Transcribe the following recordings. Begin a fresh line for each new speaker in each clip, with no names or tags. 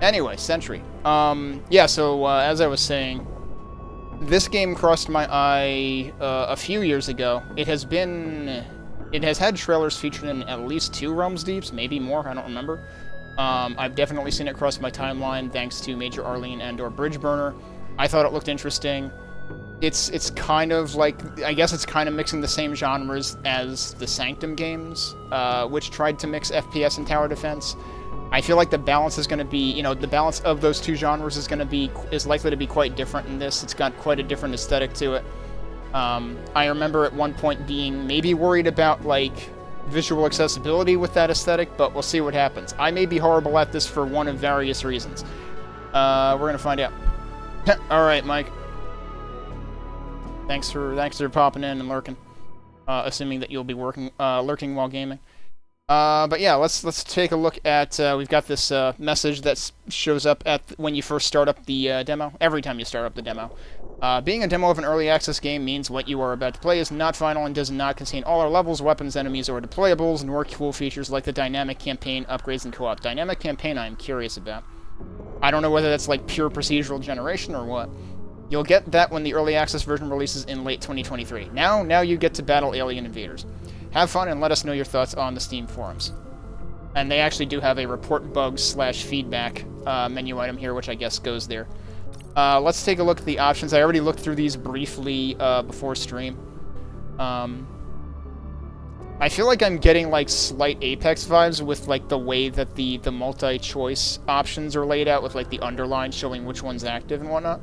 Anyway, Sentry. Yeah, so as I was saying, this game crossed my eye a few years ago. It has had trailers featured in at least 2 Realms Deeps, maybe more, I don't remember. I've definitely seen it cross my timeline thanks to Major Arlene and/or Bridgeburner. I thought it looked interesting. It's kind of like, I guess it's kind of mixing the same genres as the Sanctum games, which tried to mix FPS and tower defense. I feel like the balance is going to be, the balance of those 2 genres is likely to be quite different in this. It's got quite a different aesthetic to it. I remember at one point being maybe worried about, like, visual accessibility with that aesthetic, but we'll see what happens. I may be horrible at this for one of various reasons. We're gonna find out. Alright, Mike. Thanks for popping in and lurking. Assuming that you'll be lurking while gaming. But yeah, let's take a look at, we've got this message that shows up when you first start up the demo, every time you start up the demo. Being a demo of an early access game means what you are about to play is not final and does not contain all our levels, weapons, enemies, or deployables, nor cool features like the dynamic campaign, upgrades, and co-op. Dynamic campaign I'm curious about. I don't know whether that's like pure procedural generation or what. You'll get that when the early access version releases in late 2023. Now you get to battle alien invaders. Have fun and let us know your thoughts on the Steam forums. And they actually do have a report bugs/feedback menu item here, which I guess goes there. Let's take a look at the options. I already looked through these briefly before stream. I feel like I'm getting like slight Apex vibes with like the way that the multi-choice options are laid out, with like the underline showing which one's active and whatnot.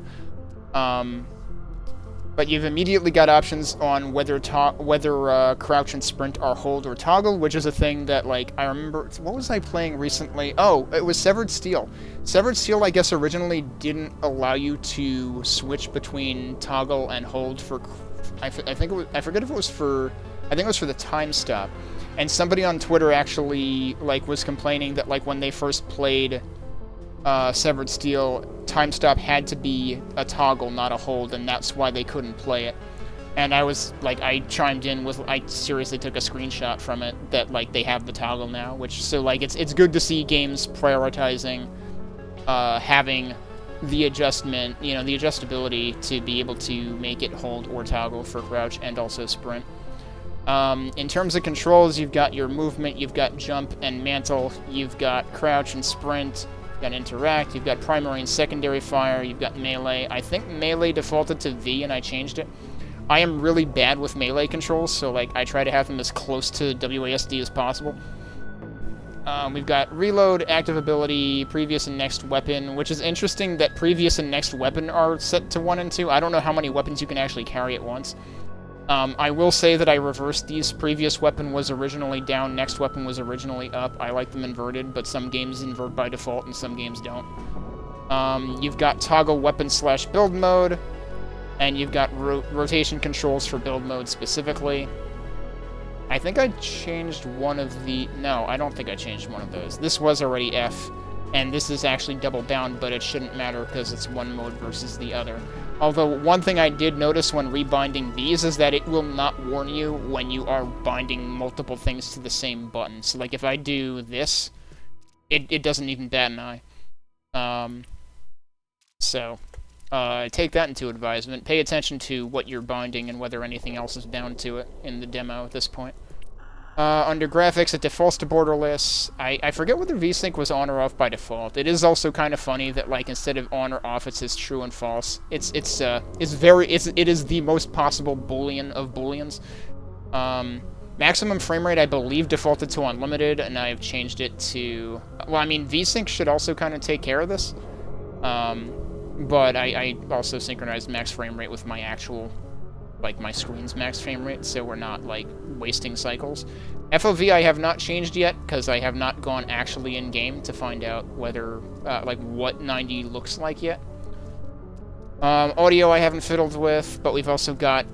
But you've immediately got options on whether crouch and sprint are hold or toggle, which is a thing that, like, I remember... What was I playing recently? Oh, it was Severed Steel. Severed Steel, I guess, originally didn't allow you to switch between toggle and hold for... I think it was... I forget if it was for... I think it was for the time stop. And somebody on Twitter actually, like, was complaining that, like, when they first played... Severed Steel, time stop had to be a toggle, not a hold, and that's why they couldn't play it. And I was, like, I chimed in with, I seriously took a screenshot from it, that, like, they have the toggle now, which, so, like, it's good to see games prioritizing, having the adjustment, the adjustability to be able to make it hold or toggle for crouch and also sprint. In terms of controls, you've got your movement, you've got jump and mantle, you've got crouch and sprint, you've got interact, you've got primary and secondary fire, you've got melee. I think melee defaulted to V and I changed it. I am really bad with melee controls, so like I try to have them as close to WASD as possible. We've got reload, active ability, previous and next weapon, which is interesting that previous and next weapon are set to 1 and 2. I don't know how many weapons you can actually carry at once. I will say that I reversed these. Previous weapon was originally down, next weapon was originally up. I like them inverted, but some games invert by default and some games don't. You've got toggle weapon/build mode, and you've got rotation controls for build mode specifically. I think I changed one of the... No, I don't think I changed one of those. This was already F, and this is actually double bound, but it shouldn't matter because it's one mode versus the other. Although, one thing I did notice when rebinding these is that it will not warn you when you are binding multiple things to the same button. So, like, if I do this, it doesn't even bat an eye. Take that into advisement. Pay attention to what you're binding and whether anything else is bound to it in the demo at this point. Under graphics, it defaults to borderless. I forget whether VSync was on or off by default. It is also kind of funny that, like, instead of on or off, it says true and false. It is the most possible boolean of booleans. Maximum frame rate, I believe, defaulted to unlimited, and I have changed it to... Well, I mean, VSync should also kind of take care of this. But I also synchronized max frame rate with my actual... like my screen's max frame rate, so we're not like wasting cycles. FOV I have not changed yet because I have not gone actually in game to find out whether like what 90 looks like yet. Audio I haven't fiddled with, but we've also got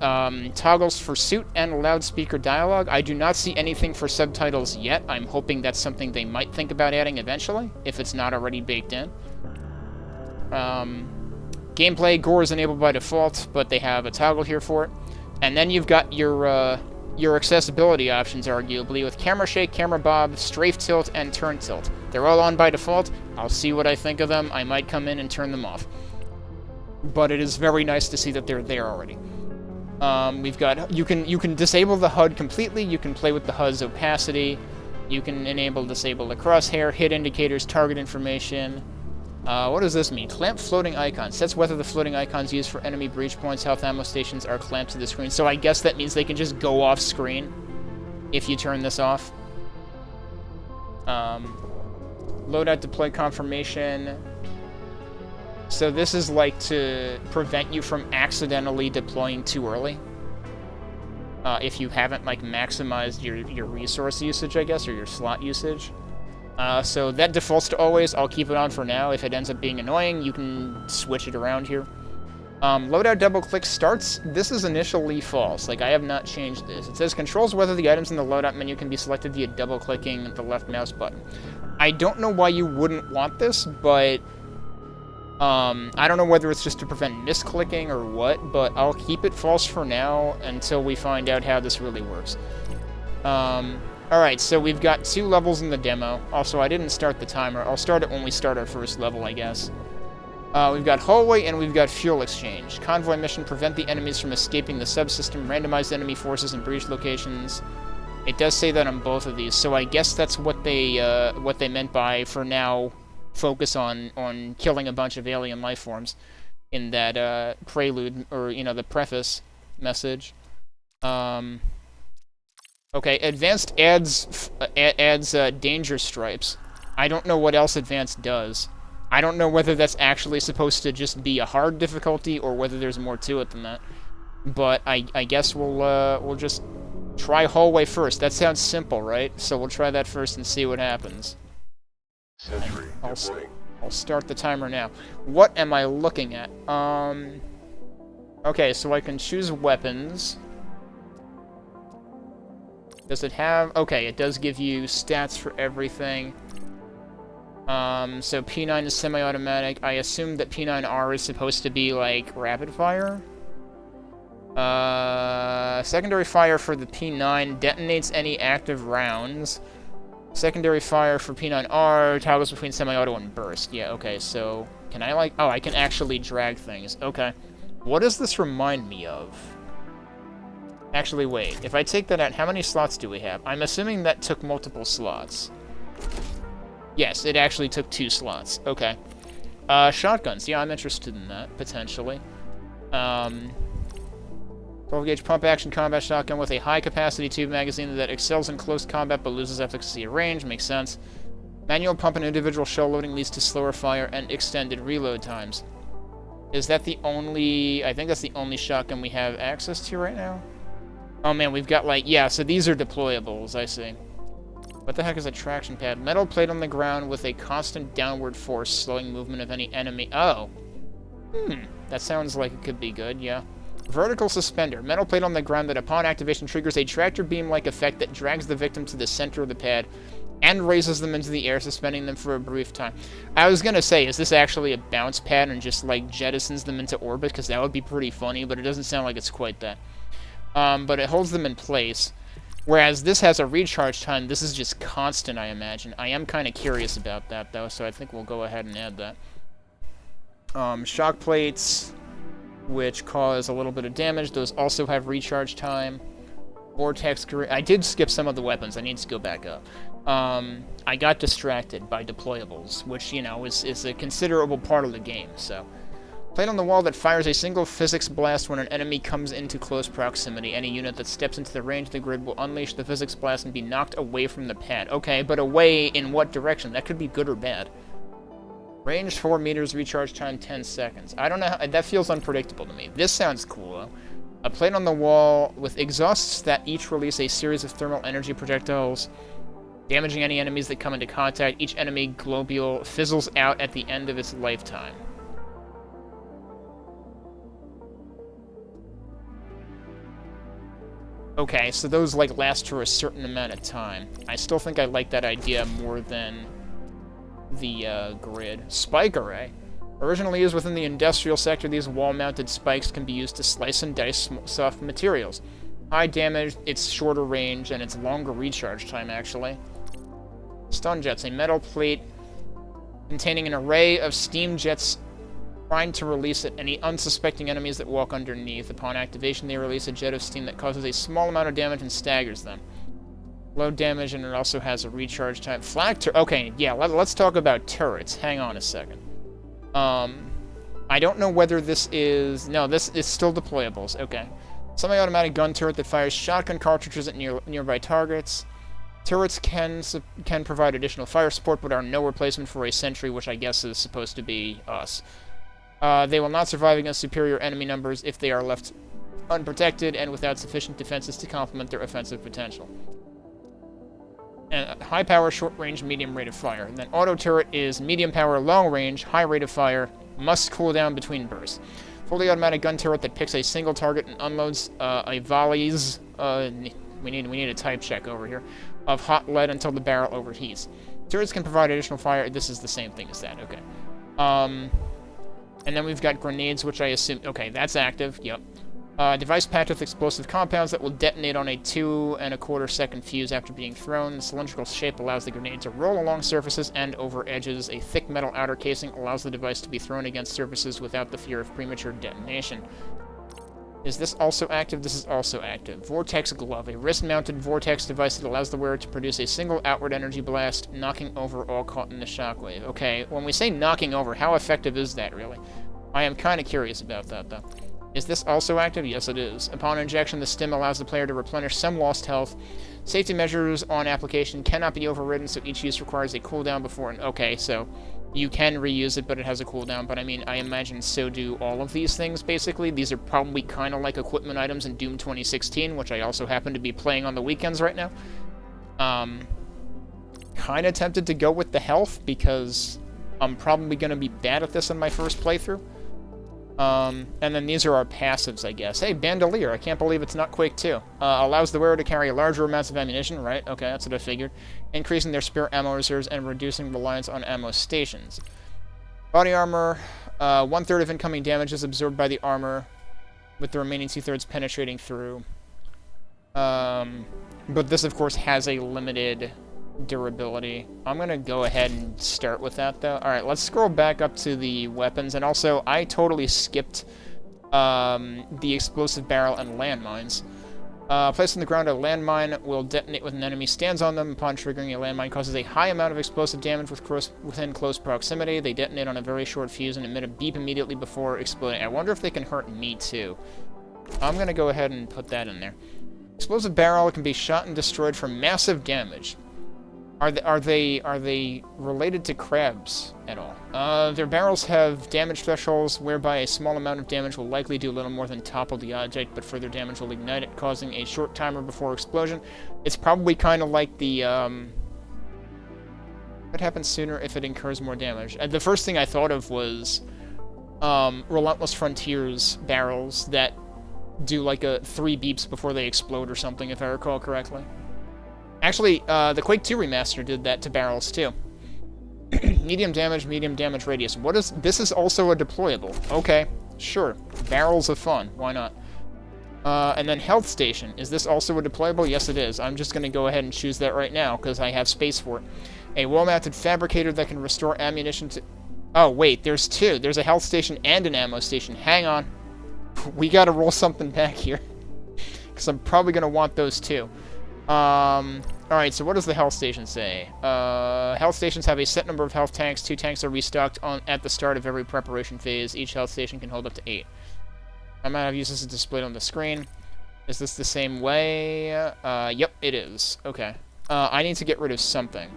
toggles for suit and loudspeaker dialogue. I do not see anything for subtitles yet. I'm hoping that's something they might think about adding eventually, if it's not already baked in. Gameplay, gore is enabled by default, but they have a toggle here for it. And then you've got your your accessibility options, arguably, with camera shake, camera bob, strafe tilt, and turn tilt. They're all on by default. I'll see what I think of them. I might come in and turn them off. But it is very nice to see that they're there already. We've got, you can disable the HUD completely. You can play with the HUD's opacity. You can disable the crosshair, hit indicators, target information. What does this mean? Clamp floating icons. Sets whether the floating icons used for enemy breach points, health ammo stations are clamped to the screen. So I guess that means they can just go off screen if you turn this off. Loadout deploy confirmation. So this is like to prevent you from accidentally deploying too early. If you haven't like maximized your resource usage, I guess, or your slot usage. So that defaults to always. I'll keep it on for now. If it ends up being annoying, you can switch it around here. Loadout double click starts. This is initially false. Like, I have not changed this. It says controls whether the items in the loadout menu can be selected via double clicking the left mouse button. I don't know why you wouldn't want this, but I don't know whether it's just to prevent misclicking or what, but I'll keep it false for now until we find out how this really works. Alright, so we've got 2 levels in the demo. Also, I didn't start the timer. I'll start it when we start our first level, I guess. We've got hallway and we've got fuel exchange. Convoy mission, prevent the enemies from escaping the subsystem, randomize enemy forces in breach locations. It does say that on both of these, so I guess that's what they meant by, for now, focus on killing a bunch of alien life forms in that prelude, or, you know, the preface message. Okay, advanced adds danger stripes. I don't know what else advanced does. I don't know whether that's actually supposed to just be a hard difficulty or whether there's more to it than that. But I guess we'll just try hallway first. That sounds simple, right? So we'll try that first and see what happens.
SENTRY.
I'll start the timer now. What am I looking at? Okay, so I can choose weapons. Does it have... Okay, it does give you stats for everything. So P9 is semi-automatic. I assume that P9R is supposed to be, like, rapid fire? Secondary fire for the P9 detonates any active rounds. Secondary fire for P9R toggles between semi-auto and burst. Yeah, okay, so... Can I, like... Oh, I can actually drag things. Okay. What does this remind me of? Actually, wait. If I take that out, how many slots do we have? I'm assuming that took multiple slots. Yes, it actually took 2 slots. Okay. Shotguns. Yeah, I'm interested in that, potentially. 12-gauge pump-action combat shotgun with a high-capacity tube magazine that excels in close combat but loses efficacy at range. Makes sense. Manual pump and individual shell loading leads to slower fire and extended reload times. Is that the only... I think that's the only shotgun we have access to right now? Oh man, we've got like... Yeah, so these are deployables, I see. What the heck is a traction pad? Metal plate on the ground with a constant downward force, slowing movement of any enemy... Oh. That sounds like it could be good, yeah. Vertical suspender. Metal plate on the ground that upon activation triggers a tractor beam-like effect that drags the victim to the center of the pad and raises them into the air, suspending them for a brief time. I was gonna say, is this actually a bounce pad and just, like, jettisons them into orbit? Because that would be pretty funny, but it doesn't sound like it's quite that. But it holds them in place. Whereas this has a recharge time, this is just constant, I imagine. I am kind of curious about that, though, so I think we'll go ahead and add that. Shock plates, which cause a little bit of damage. Those also have recharge time. Vortex grenade. I did skip some of the weapons. I need to go back up. I got distracted by deployables, which, you know, is a considerable part of the game, so... Plate on the wall that fires a single physics blast when an enemy comes into close proximity. Any unit that steps into the range of the grid will unleash the physics blast and be knocked away from the pad. Okay, but away in what direction? That could be good or bad. Range 4 meters, recharge time 10 seconds. I don't know how... That feels unpredictable to me. This sounds cool, though. A plate on the wall with exhausts that each release a series of thermal energy projectiles, damaging any enemies that come into contact. Each enemy globule fizzles out at the end of its lifetime. Okay, so those, like, last for a certain amount of time. I still think I like that idea more than the, grid. Spike array. Originally used within the industrial sector, these wall-mounted spikes can be used to slice and dice soft materials. High damage, it's shorter range, and it's longer recharge time, actually. Stun jets, a metal plate containing an array of steam jets trying to release at any unsuspecting enemies that walk underneath. Upon activation, they release a jet of steam that causes a small amount of damage and staggers them. Low damage, and it also has a recharge time. Okay, yeah, let's talk about turrets. Hang on a second. I don't know whether this is... No, this is still deployables. Okay. Semi-automatic gun turret that fires shotgun cartridges at nearby targets. Turrets can provide additional fire support, but are no replacement for a sentry, which I guess is supposed to be us. They will not survive against superior enemy numbers if they are left unprotected and without sufficient defenses to complement their offensive potential. And high power, short range, medium rate of fire. And then auto turret is medium power, long range, high rate of fire, must cool down between bursts. Fully automatic gun turret that picks a single target and unloads a volleys. We need a type check over here of hot lead until the barrel overheats. Turrets can provide additional fire. This is the same thing as that. Okay. And then we've got grenades, which I assume... Okay, that's active. Yep. Device packed with explosive compounds that will detonate on a 2 1/4 second fuse after being thrown. The cylindrical shape allows the grenade to roll along surfaces and over edges. A thick metal outer casing allows the device to be thrown against surfaces without the fear of premature detonation. Is this also active? This is also active. Vortex Glove, a wrist-mounted vortex device that allows the wearer to produce a single outward energy blast, knocking over all caught in the shockwave. Okay, when we say knocking over, how effective is that, really? I am kind of curious about that, though. Is this also active? Yes, it is. Upon injection, the stim allows the player to replenish some lost health. Safety measures on application cannot be overridden, so each use requires a cooldown before... Okay, so you can reuse it, but it has a cooldown. But I mean, I imagine so do all of these things, basically. These are probably kind of like equipment items in Doom 2016, which I also happen to be playing on the weekends right now. Kind of tempted to go with the health, because I'm probably going to be bad at this in my first playthrough. And then these are our passives, I guess. Hey, Bandolier, I can't believe it's not Quake 2. Allows the wearer to carry larger amounts of ammunition, right? Okay, that's what I figured. Increasing their spare ammo reserves and reducing reliance on ammo stations. Body armor, 1/3 of incoming damage is absorbed by the armor, with the remaining 2/3 penetrating through. But this, of course, has a limited durability. I'm gonna go ahead and start with that, though. Alright, let's scroll back up to the weapons, and also, I totally skipped the explosive barrel and landmines. Placed on the ground, a landmine will detonate when an enemy stands on them. Upon triggering, a landmine causes a high amount of explosive damage within close proximity. They detonate on a very short fuse and emit a beep immediately before exploding. I wonder if they can hurt me, too. I'm gonna go ahead and put that in there. Explosive barrel can be shot and destroyed for massive damage. Are they related to crabs at all? Their barrels have damage thresholds whereby a small amount of damage will likely do little more than topple the object, but further damage will ignite it, causing a short timer before explosion. It's probably kind of like the, what happens sooner if it incurs more damage? The first thing I thought of was, Relentless Frontiers barrels that do like 3 beeps before they explode or something, if I recall correctly. Actually, the Quake 2 remaster did that to barrels, too. medium damage radius. What is... This is also a deployable. Okay, sure. Barrels of fun. Why not? And then health station. Is this also a deployable? Yes, it is. I'm just going to go ahead and choose that right now, because I have space for it. A wall-mounted fabricator that can restore ammunition to... Oh, wait, there's 2. There's a health station and an ammo station. Hang on. We gotta roll something back here. Because I'm probably going to want those, too. Alright, so what does the health station say? Health stations have a set number of health tanks. 2 tanks are restocked at the start of every preparation phase. Each health station can hold up to 8. Amount of uses is displayed on the screen. Is this the same way? Yep, it is. Okay. I need to get rid of something.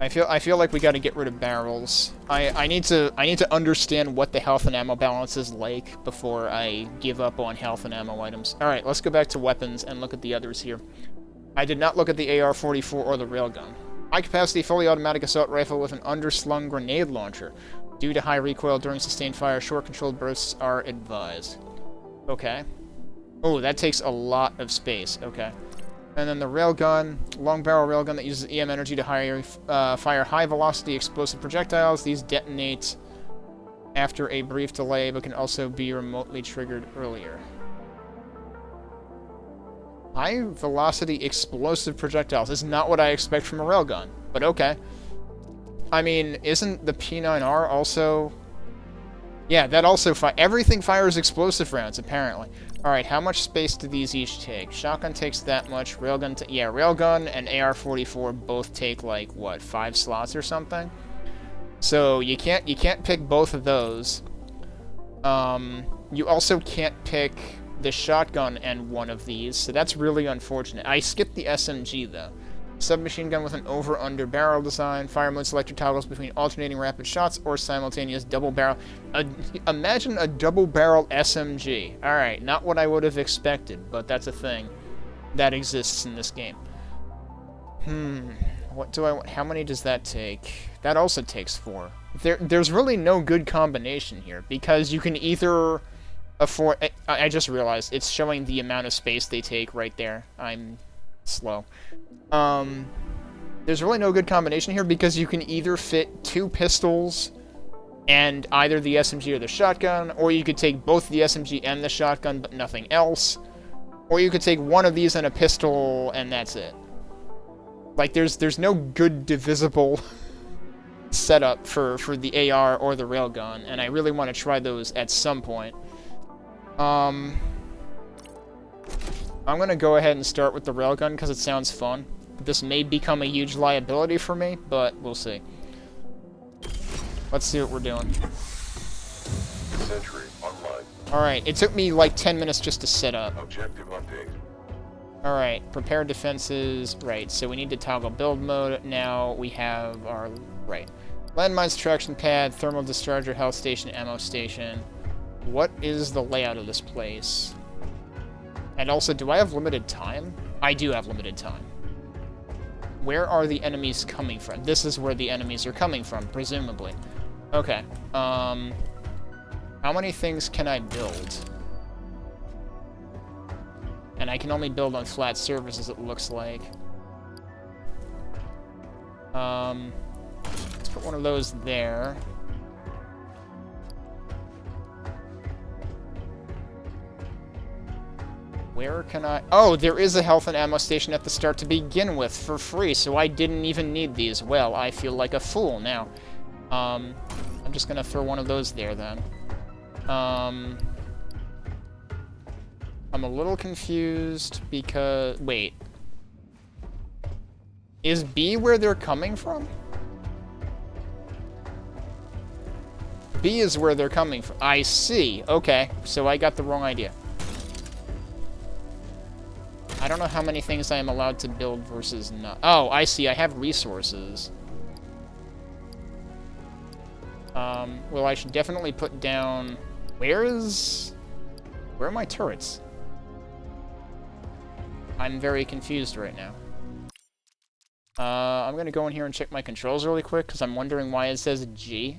I feel like we got to get rid of barrels. I need to understand what the health and ammo balance is like before I give up on health and ammo items. All right, let's go back to weapons and look at the others here. I did not look at the AR-44 or the railgun. High-capacity, fully automatic assault rifle with an underslung grenade launcher. Due to high recoil during sustained fire, short-controlled bursts are advised. Okay. Oh, that takes a lot of space. Okay. And then the railgun, long barrel railgun that uses EM energy to fire high velocity explosive projectiles. These detonate after a brief delay, but can also be remotely triggered earlier. High velocity explosive projectiles is not what I expect from a railgun, but okay. I mean, isn't the P9R also... Yeah, that also everything fires explosive rounds, apparently. Alright, how much space do these each take? Shotgun takes that much, railgun... Yeah, railgun and AR-44 both take, like, what, 5 slots or something? So, you can't pick both of those. You also can't pick the shotgun and one of these, so that's really unfortunate. I skipped the SMG, though. Submachine gun with an over-under barrel design. Fire mode selector toggles between alternating rapid shots or simultaneous double barrel. Imagine a double barrel SMG. Alright, not what I would have expected, but that's a thing that exists in this game. What do I want? How many does that take? That also takes 4. There's really no good combination here, because you can either afford... I just realized it's showing the amount of space they take right there. I'm slow. There's really no good combination here, because you can either fit 2 pistols and either the SMG or the shotgun, or you could take both the SMG and the shotgun but nothing else, or you could take one of these and a pistol and that's it. Like, there's no good divisible setup for the AR or the railgun, and I really want to try those at some point. I'm gonna go ahead and start with the railgun because it sounds fun. This may become a huge liability for me, but we'll see. Let's see what we're doing.
Sentry online.
Alright, it took me like 10 minutes just to set up.
Objective update.
Alright, prepare defenses. Right, so we need to toggle build mode. Now we have our... Right. Landmines, traction pad, thermal discharger, health station, ammo station. What is the layout of this place? And also, do I have limited time? I do have limited time. Where are the enemies coming from? This is where the enemies are coming from, presumably. Okay. How many things can I build? And I can only build on flat surfaces, it looks like. Let's put one of those there. Where can I... Oh, there is a health and ammo station at the start to begin with for free, so I didn't even need these. Well, I feel like a fool now. I'm just gonna throw one of those there, then. I'm a little confused because... Wait. Is B where they're coming from? B is where they're coming from. I see. Okay, so I got the wrong idea. I don't know how many things I am allowed to build versus not. Oh, I see. I have resources. Well, I should definitely put down... Where are my turrets? I'm very confused right now. I'm gonna go in here and check my controls really quick, because I'm wondering why it says G.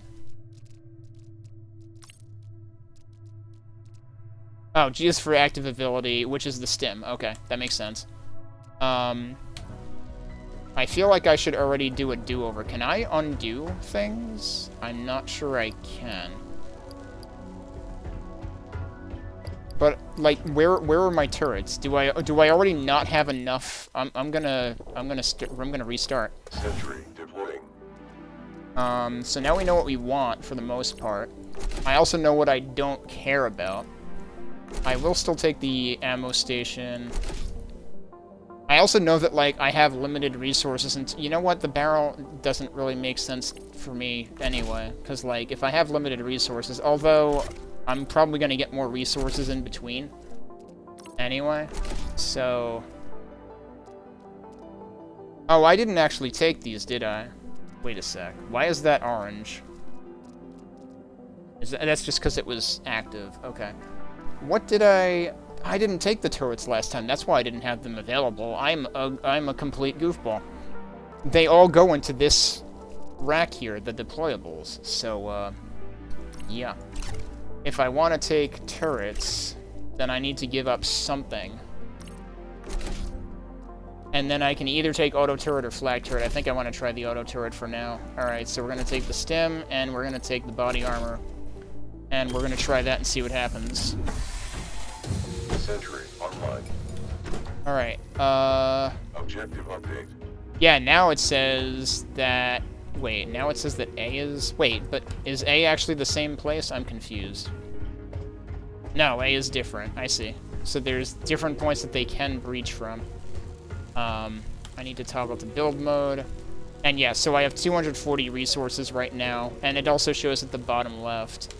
Oh, G is for active ability, which is the stim. Okay, that makes sense. I feel like I should already do a do-over. Can I undo things? I'm not sure I can. But like, where are my turrets? Do I already not have enough? I'm gonna restart.
Sentry deploying.
So now we know what we want for the most part. I also know what I don't care about. I will still take the ammo station. I also know that, like, I have limited resources, and you know what? The barrel doesn't really make sense for me anyway, because, like, if I have limited resources, although I'm probably going to get more resources in between anyway, so... Oh, I didn't actually take these, did I? Wait a sec. Why is that orange? That's just because it was active. Okay. What did I didn't take the turrets last time. That's why I didn't have them available. I'm a complete goofball. They all go into this rack here, the deployables. So, yeah. If I want to take turrets, then I need to give up something. And then I can either take auto turret or flag turret. I think I want to try the auto turret for now. Alright, so we're going to take the stim, and we're going to take the body armor. And we're gonna try that and see what happens.
Sentry online.
Alright,
Objective update.
yeah, now it says that... Wait, now it says that A is... Wait, but is A actually the same place? I'm confused. No, A is different. I see. So there's different points that they can breach from. I need to toggle to build mode. And yeah, so I have 240 resources right now, and it also shows at the bottom left.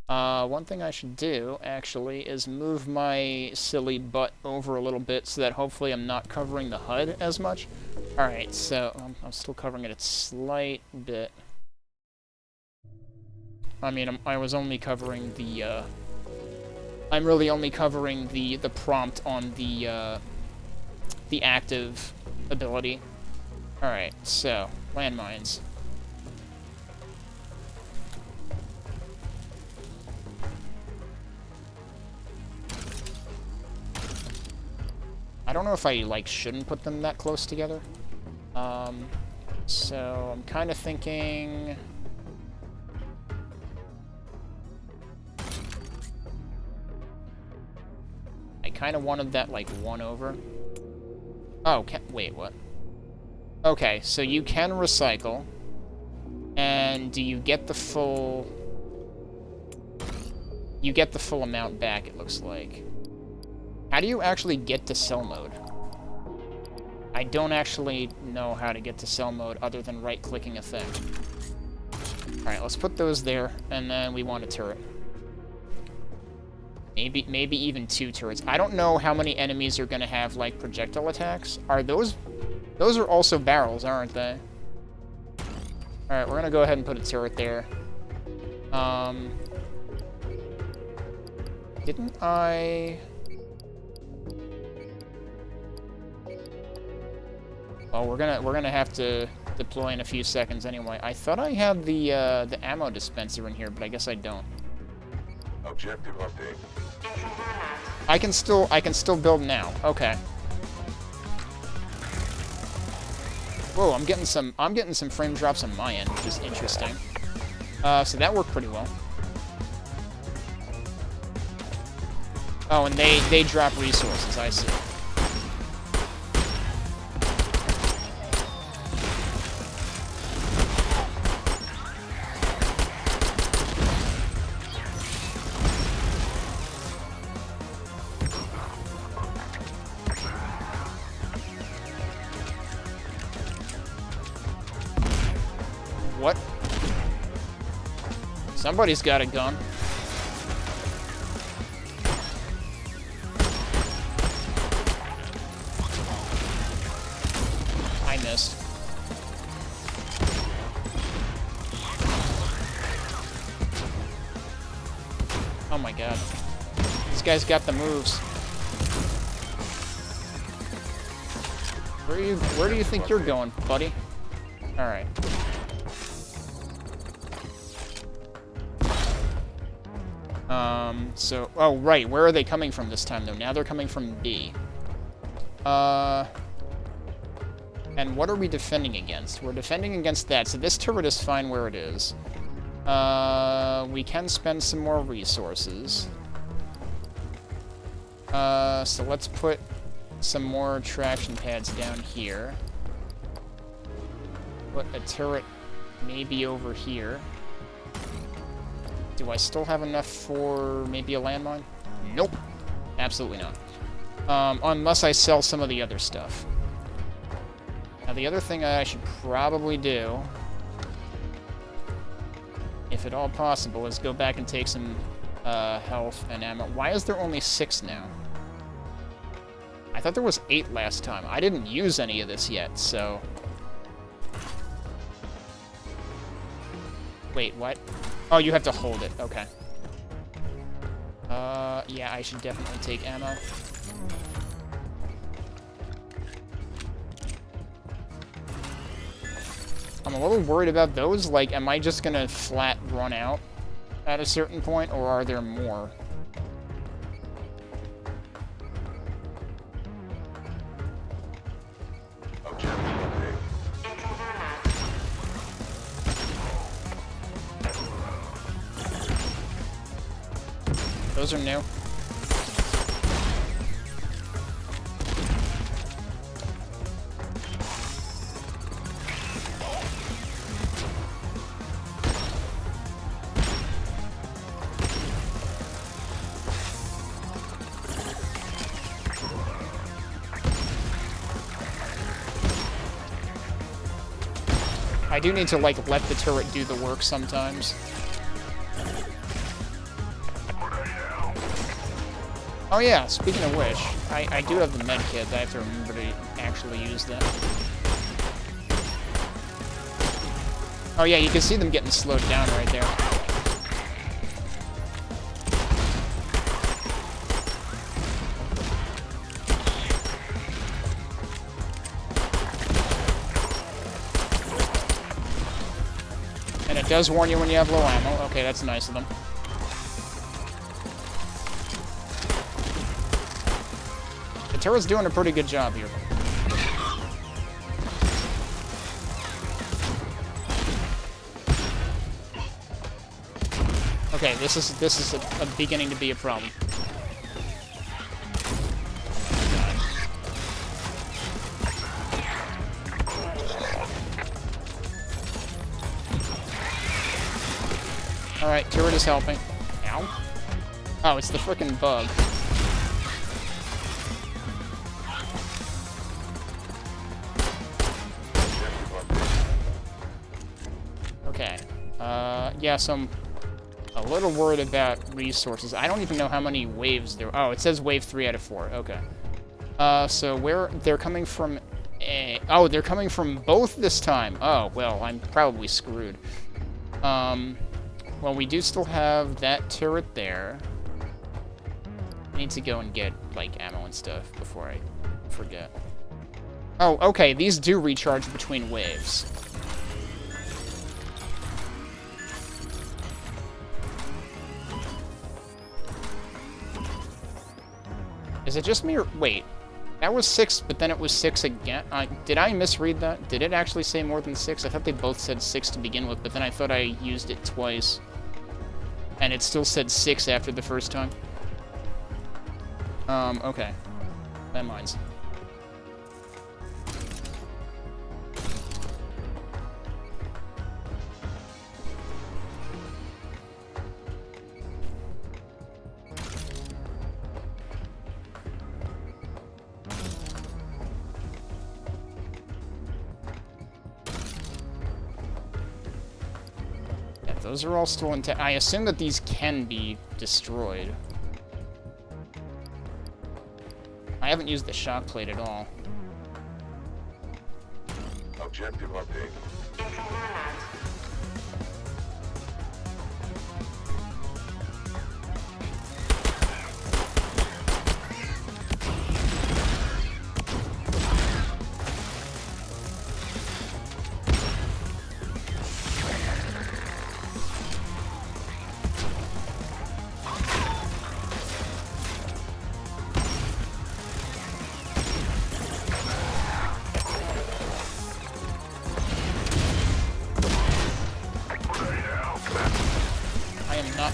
One thing I should do, actually, is move my silly butt over a little bit so that hopefully I'm not covering the HUD as much. Alright, so I'm still covering it a slight bit. I mean, I was only covering the, I'm really only covering the prompt on the active ability. Alright, so, landmines. I don't know if I, like, shouldn't put them that close together. So I'm kind of thinking... I kind of wanted that, like, one over. Oh, wait, what? Okay, so you can recycle. And do you get the full... You get the full amount back, it looks like. How do you actually get to cell mode? I don't actually know how to get to cell mode other than right-clicking a thing. Alright, let's put those there, and then we want a turret. Maybe even 2 turrets. I don't know how many enemies are gonna have, like, projectile attacks. Are those... Those are also barrels, aren't they? Alright, we're gonna go ahead and put a turret there. Didn't I... Oh, we're gonna have to deploy in a few seconds anyway. I thought I had the ammo dispenser in here, but I guess I don't.
Objective update.
I can still build now. Okay. Whoa, I'm getting some frame drops on my end, which is interesting. So that worked pretty well. Oh, and they drop resources, I see. What? Somebody's got a gun. I missed. Oh my god. This guy's got the moves. Where do you think you're going, buddy? Alright. So, oh, right, where are they coming from this time, though? Now they're coming from B. And what are we defending against? We're defending against that, so this turret is fine where it is. We can spend some more resources. So let's put some more traction pads down here. Put a turret maybe over here. Do I still have enough for maybe a landmine? Nope. Absolutely not. Unless I sell some of the other stuff. Now, the other thing I should probably do, if at all possible, is go back and take some health and ammo. Why is there only 6 now? I thought there was 8 last time. I didn't use any of this yet, so... Wait, what? Oh, you have to hold it. Okay. Yeah, I should definitely take ammo. I'm a little worried about those. Like, am I just gonna flat run out at a certain point, or are there more? Those are new. I do need to, like, let the turret do the work sometimes. Oh yeah, speaking of which, I do have the med kit. I have to remember to actually use that. Oh yeah, you can see them getting slowed down right there. And it does warn you when you have low ammo. Okay, that's nice of them. The turret's doing a pretty good job here. Okay, this is a beginning to be a problem. Alright, turret is helping. Ow. Oh, it's the frickin' bug. Okay. Yeah, so I'm a little worried about resources. I don't even know how many waves there are. Oh, it says wave 3 out of 4. Okay. So where they're coming from... Oh, they're coming from both this time. Oh, well, I'm probably screwed. Well, we do still have that turret there. I need to go and get, like, ammo and stuff before I forget. Oh, okay, these do recharge between waves. Is it just me or... Wait. That was 6, but then it was 6 again. Did I misread that? Did it actually say more than 6? I thought they both said 6 to begin with, but then I thought I used it twice. And it still said 6 after the first time. Okay. That minds. Those are all still intact. I assume that these can be destroyed. I haven't used the shock plate at all.
Objective update.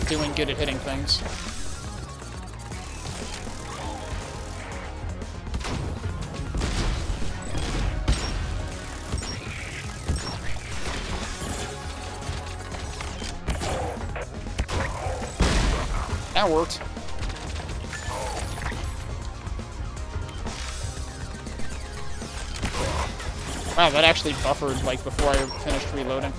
Doing good at hitting things. That worked. Wow, that actually buffered, like, before I finished reloading.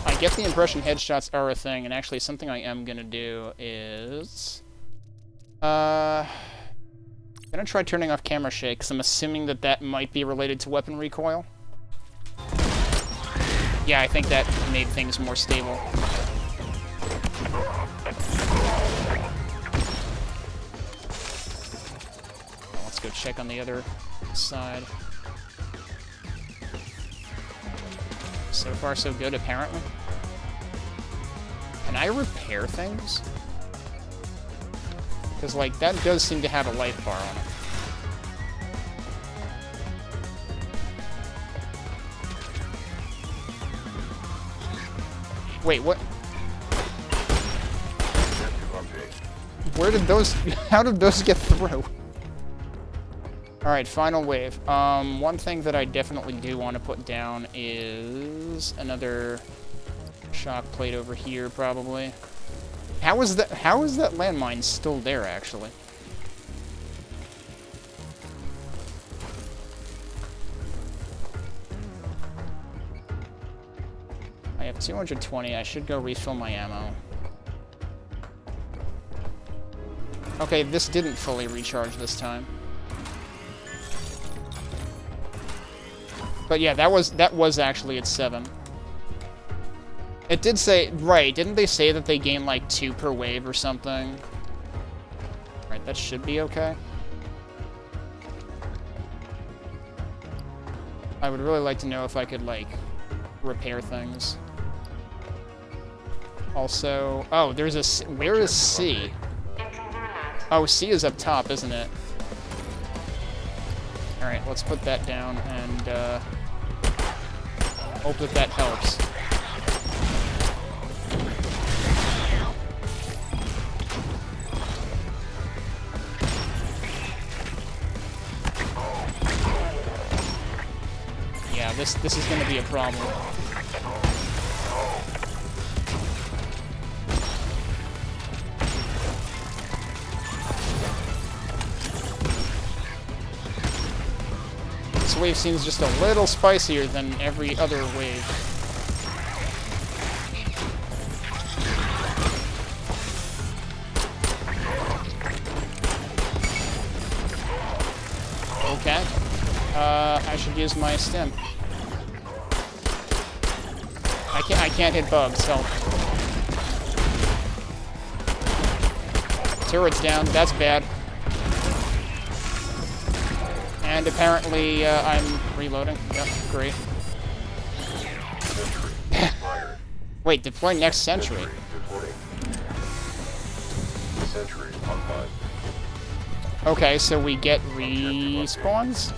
I get the impression headshots are a thing, and actually something I am gonna do is... gonna try turning off camera shake, because I'm assuming that that might be related to weapon recoil. Yeah, I think that made things more stable. Let's go check on the other side. So far, so good, apparently. Can I repair things? Because, like, that does seem to have a life bar on it. Wait, what?
Objective update.
Where did those... How did those get through? Alright, final wave. One thing that I definitely do want to put down is another shock plate over here, probably. How is that landmine still there, actually? I have 220. I should go refill my ammo. Okay, this didn't fully recharge this time. But yeah, that was actually at 7. It did say, right, didn't they say that they gain like 2 per wave or something? Right, that should be okay. I would really like to know if I could like repair things. Also, oh, there's a, where is C? Oh, C is up top, isn't it? Alright, let's put that down and hope that that helps. Yeah, this is gonna be a problem. This wave seems just a little spicier than every other wave. Okay. I should use my stim. I can't hit bugs, help. Turret's down, that's bad. And apparently, I'm reloading. Yep, great. Wait, deploy next sentry.
Sentry online.
Okay, so we get respawns?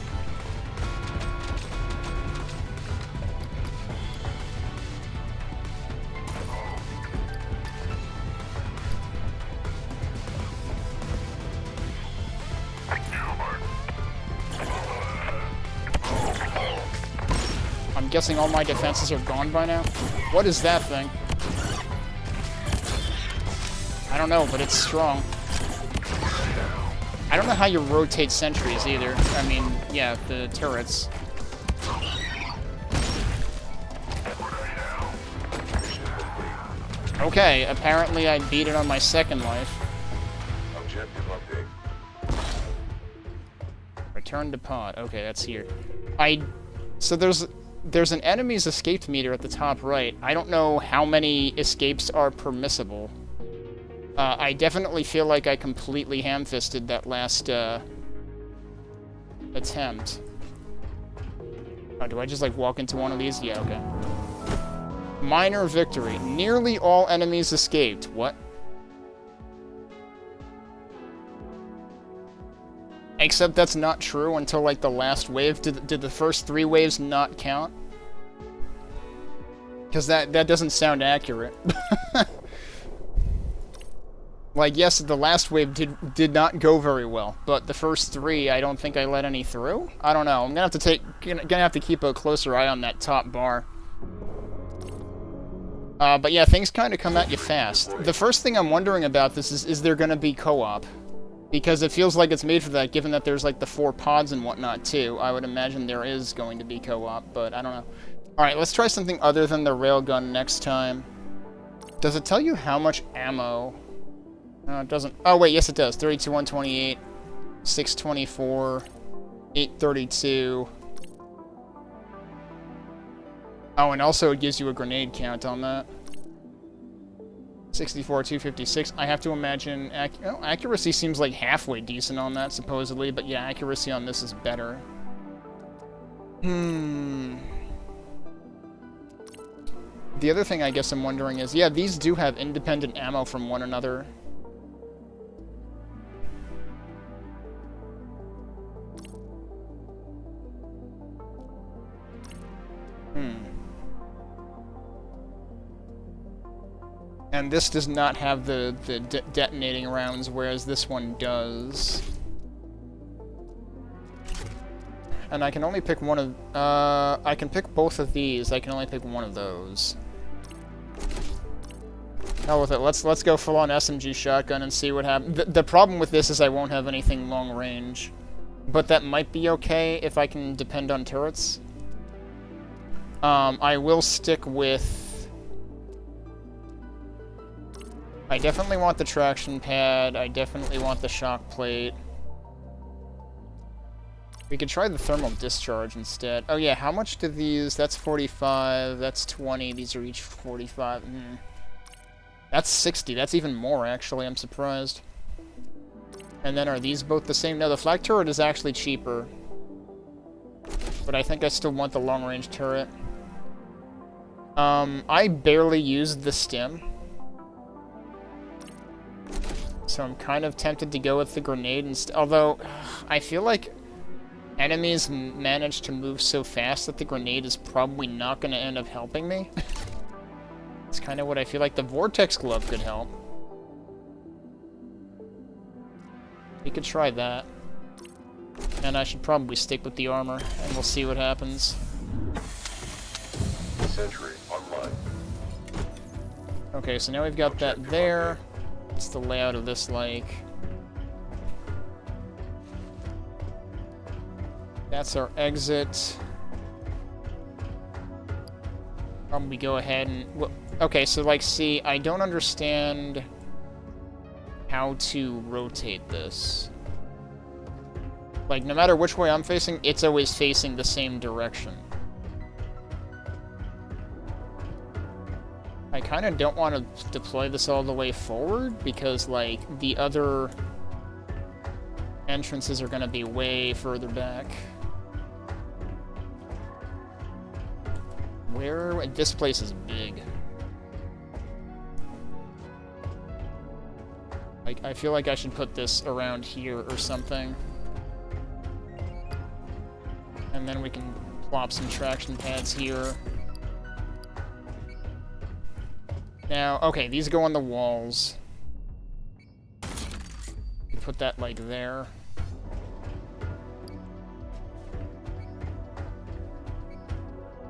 I'm guessing all my defenses are gone by now. What is that thing? I don't know, but it's strong. I don't know how you rotate sentries either. I mean, yeah, the turrets. Okay, apparently I beat it on my second life.
Objective update.
Return to pod. Okay, that's here. So there's an enemy's escaped meter at the top right. I don't know how many escapes are permissible. I definitely feel like I completely ham-fisted that last attempt. Oh, do I just like walk into one of these? Yeah, okay. Minor victory. Nearly all enemies escaped. What? Except that's not true until like the last wave. Did the first 3 waves not count? Because that doesn't sound accurate. Like, yes, the last wave did not go very well, but the first 3, I don't think I let any through. I don't know. I'm gonna have to keep a closer eye on that top bar. But yeah, things kind of come at you fast. The first thing I'm wondering about this is there gonna be co-op? Because it feels like it's made for that, given that there's like the 4 pods and whatnot too. I would imagine there is going to be co-op, but I don't know. Alright, let's try something other than the railgun next time. Does it tell you how much ammo? No, it doesn't. Oh, wait, yes it does. 32, 128, 624, 832. Oh, and also it gives you a grenade count on that. 64, 256. I have to imagine... accuracy seems like halfway decent on that, supposedly. But yeah, accuracy on this is better. The other thing I guess I'm wondering is... Yeah, these do have independent ammo from one another. And this does not have the detonating rounds, whereas this one does. And I can only pick one of... I can pick both of these. I can only pick one of those. Hell with it. Let's go full-on SMG shotgun and see what happens. The problem with this is I won't have anything long range. But that might be okay if I can depend on turrets. I will stick with... I definitely want the traction pad. I definitely want the shock plate. We could try the thermal discharge instead. Oh yeah, how much do these... That's 45, that's 20, these are each 45. That's 60, that's even more actually, I'm surprised. And then are these both the same? No, the flak turret is actually cheaper. But I think I still want the long-range turret. I barely used the stim. So I'm kind of tempted to go with the grenade instead. Although, I feel like enemies manage to move so fast that the grenade is probably not going to end up helping me. It's kind of what I feel like. The vortex glove could help. We could try that. And I should probably stick with the armor, and we'll see what happens.
Sentry online.
Okay, so now we've got that there. What's the layout of this like? That's our exit. Probably go ahead and... Well, okay, so like, see, I don't understand how to rotate this. Like, no matter which way I'm facing, it's always facing the same direction. I kind of don't want to deploy this all the way forward, because, like, the other entrances are going to be way further back. Where... This place is big. Like, I feel like I should put this around here or something. And then we can plop some traction pads here. Now, okay, these go on the walls. Put that, like, there.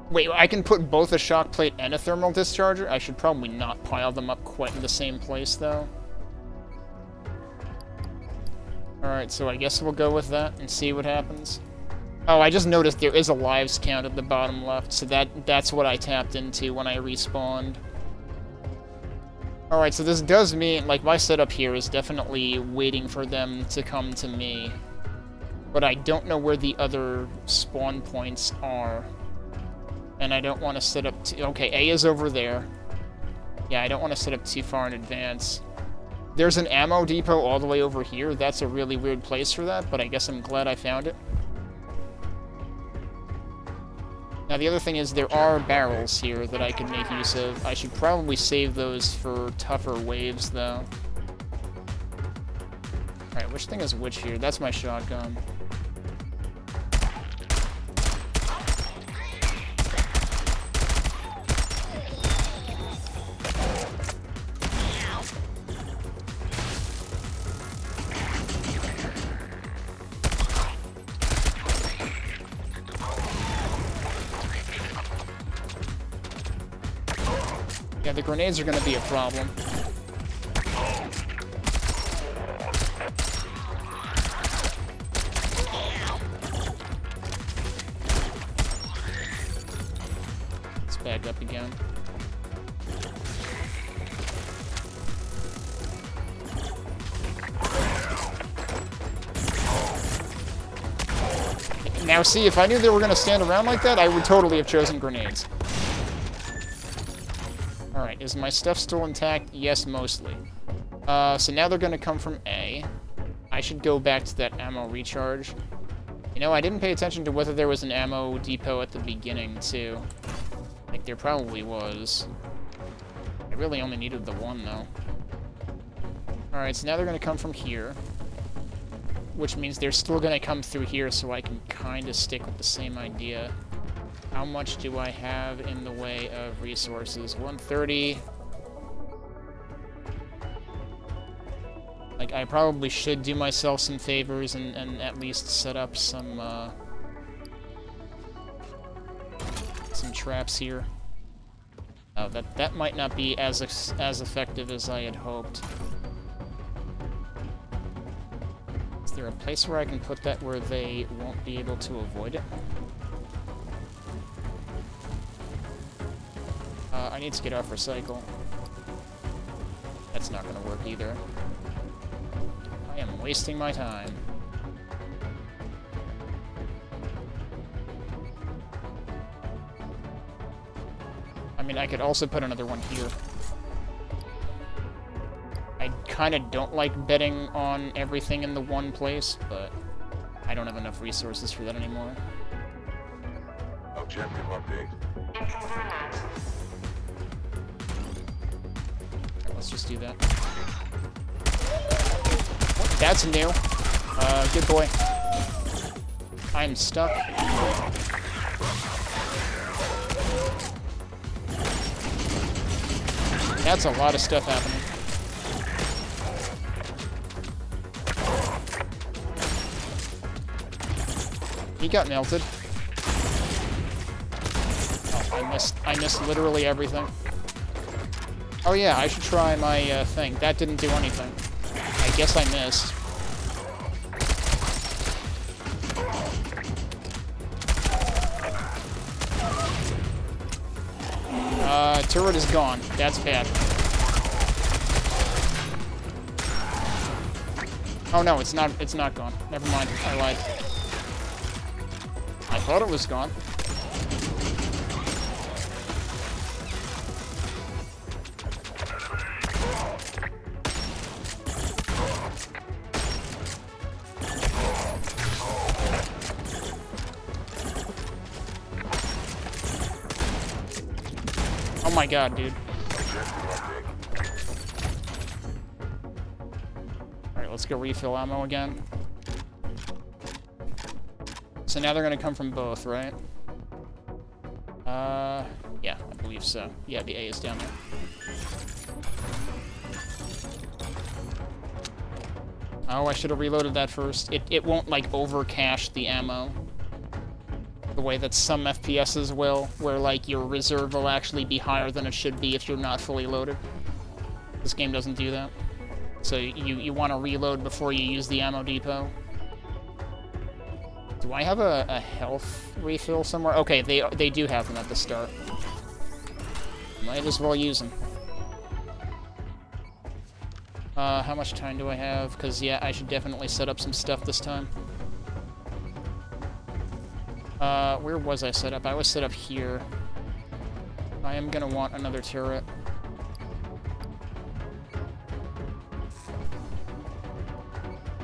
Wait, I can put both a shock plate and a thermal discharger? I should probably not pile them up quite in the same place, though. Alright, so I guess we'll go with that and see what happens. Oh, I just noticed there is a lives count at the bottom left, so that's what I tapped into when I respawned. Alright, so this does mean, like, my setup here is definitely waiting for them to come to me. But I don't know where the other spawn points are. And I don't want to set up too... Okay, A is over there. Yeah, I don't want to set up too far in advance. There's an ammo depot all the way over here. That's a really weird place for that, but I guess I'm glad I found it. Now, the other thing is there are barrels here that I could make use of. I should probably save those for tougher waves, though. Alright, which thing is which here? That's my shotgun. Yeah, the grenades are going to be a problem. Let's back up again. Now see, if I knew they were going to stand around like that, I would totally have chosen grenades. Alright, is my stuff still intact? Yes, mostly. So now they're gonna come from A. I should go back to that ammo recharge. You know, I didn't pay attention to whether there was an ammo depot at the beginning, too. Like, there probably was. I really only needed the one, though. Alright, so now they're gonna come from here. Which means they're still gonna come through here, so I can kinda stick with the same idea. How much do I have in the way of resources? 130. like, I probably should do myself some favors and at least set up some traps here. Oh, that might not be as effective as I had hoped. Is there a place where I can put that where they won't be able to avoid it? I need to get off recycle. That's not gonna work either. I am wasting my time. I mean, I could also put another one here. I kind of don't like betting on everything in the one place, but I don't have enough resources for that anymore.
Objective update.
Right, let's just do that. That's new. Good boy. I'm stuck. That's a lot of stuff happening. He got melted. Oh, I missed literally everything. Oh yeah, I should try my thing. That didn't do anything. I guess I missed. Turret is gone. That's bad. Oh no, it's not gone. Never mind. I lied. I thought it was gone. Oh my god, dude. Alright, let's go refill ammo again. So now they're gonna come from both, right? Yeah, I believe so. Yeah, the A is down there. Oh, I should have reloaded that first. It won't, like, over-cache the ammo. The way that some FPSs will, where, like, your reserve will actually be higher than it should be if you're not fully loaded. This game doesn't do that. So you want to reload before you use the ammo depot. Do I have a health refill somewhere? Okay, they do have them at the start. Might as well use them. How much time do I have? Because, yeah, I should definitely set up some stuff this time. Where was I set up? I was set up here. I am gonna want another turret.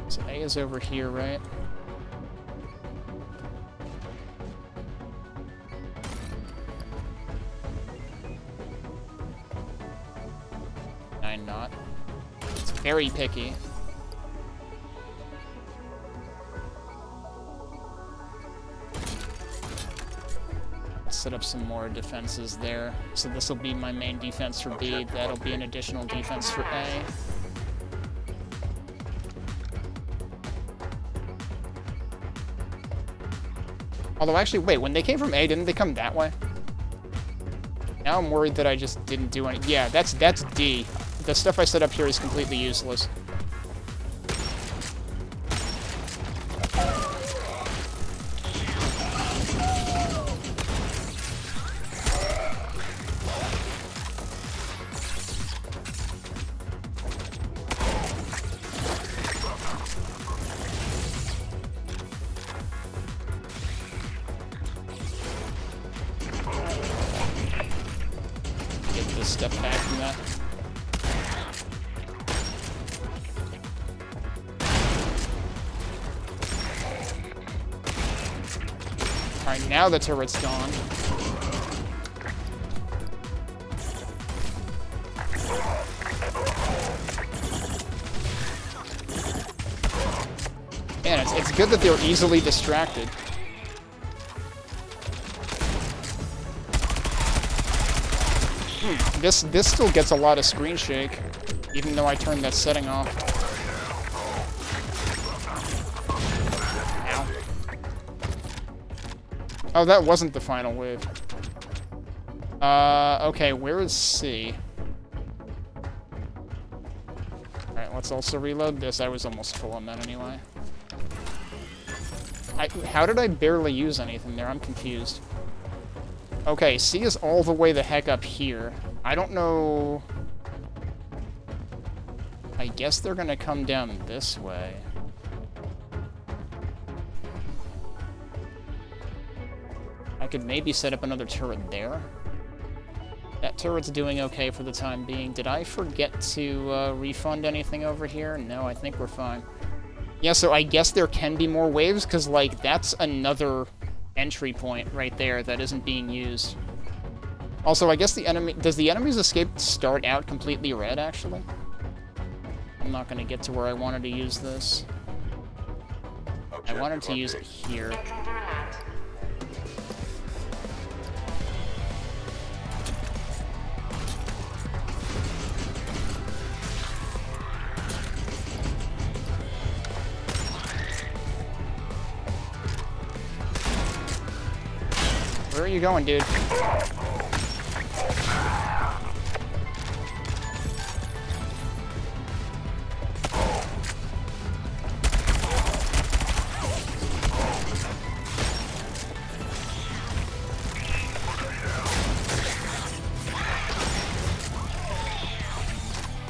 So A is over here, right? I'm not. It's very picky. Set up some more defenses there. So this will be my main defense for B. That'll be an additional defense for A. Although actually, wait, when they came from A, didn't they come that way? Now I'm worried that I just didn't do any. Yeah, that's D. The stuff I set up here is completely useless. Step back from that. Alright, now the turret's gone. Man, it's good that they're easily distracted. This still gets a lot of screen shake, even though I turned that setting off. Oh, that wasn't the final wave. Okay, where is C? Alright, let's also reload this. I was almost full on that anyway. How did I barely use anything there? I'm confused. Okay, C is all the way the heck up here. I don't know... I guess they're gonna come down this way. I could maybe set up another turret there. That turret's doing okay for the time being. Did I forget to refund anything over here? No, I think we're fine. Yeah, so I guess there can be more waves, because, like, that's another entry point right there that isn't being used. Also, I guess the enemy... Does the enemy's escape start out completely red, actually? I'm not going to get to where I wanted to use this. I wanted to use it here. Where are you going, dude?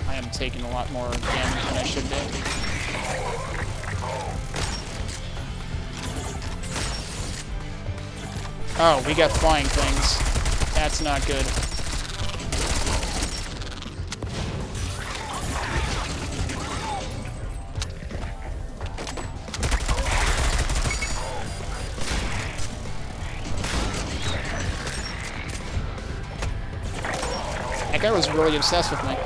I am taking a lot more damage than I should be. Oh, we got flying things. That's not good. That guy was really obsessed with me.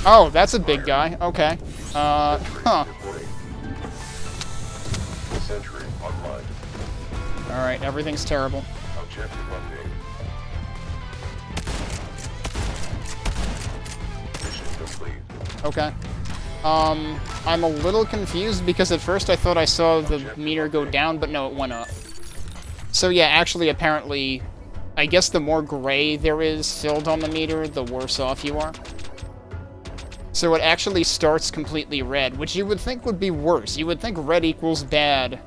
Oh, that's a big guy. Okay. Huh.
SENTRY online.
Alright, everything's terrible.
Objective update. Mission complete.
Okay. I'm a little confused because at first I thought I saw the meter go down, but no, it went up. So yeah, actually, apparently, I guess the more gray there is filled on the meter, the worse off you are. So it actually starts completely red, which you would think would be worse. You would think red equals bad,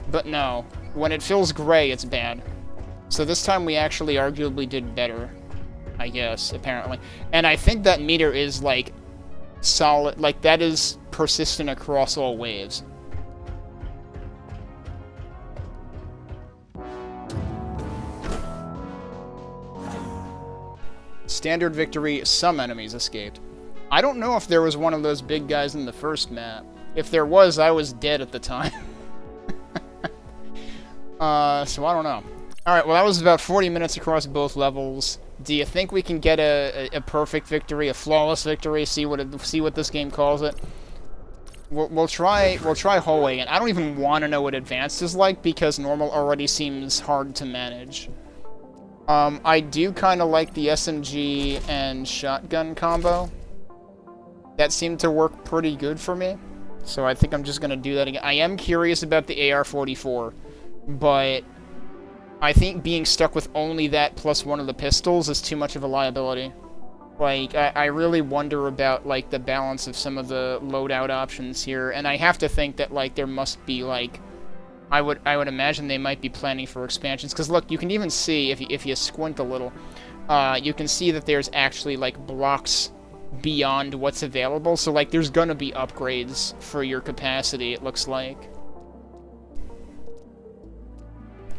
but no. When it fills gray, it's bad. So this time we actually arguably did better, I guess, apparently. And I think that meter is, like, solid, like, that is persistent across all waves. Standard victory, some enemies escaped. I don't know if there was one of those big guys in the first map. If there was, I was dead at the time. So I don't know. Alright, well that was about 40 minutes across both levels. Do you think we can get a perfect victory, a flawless victory, see what this game calls it? We'll try hallway, and I don't even want to know what advanced is like, because normal already seems hard to manage. I do kind of like the SMG and shotgun combo. That seemed to work pretty good for me, so I think I'm just going to do that again. I am curious about the AR-44, but I think being stuck with only that plus one of the pistols is too much of a liability. Like, I really wonder about, like, the balance of some of the loadout options here, and I have to think that, like, there must be, like, I would imagine they might be planning for expansions, because look, you can even see, if you squint a little, you can see that there's actually, like, blocks beyond what's available, so like there's gonna be upgrades for your capacity, it looks like.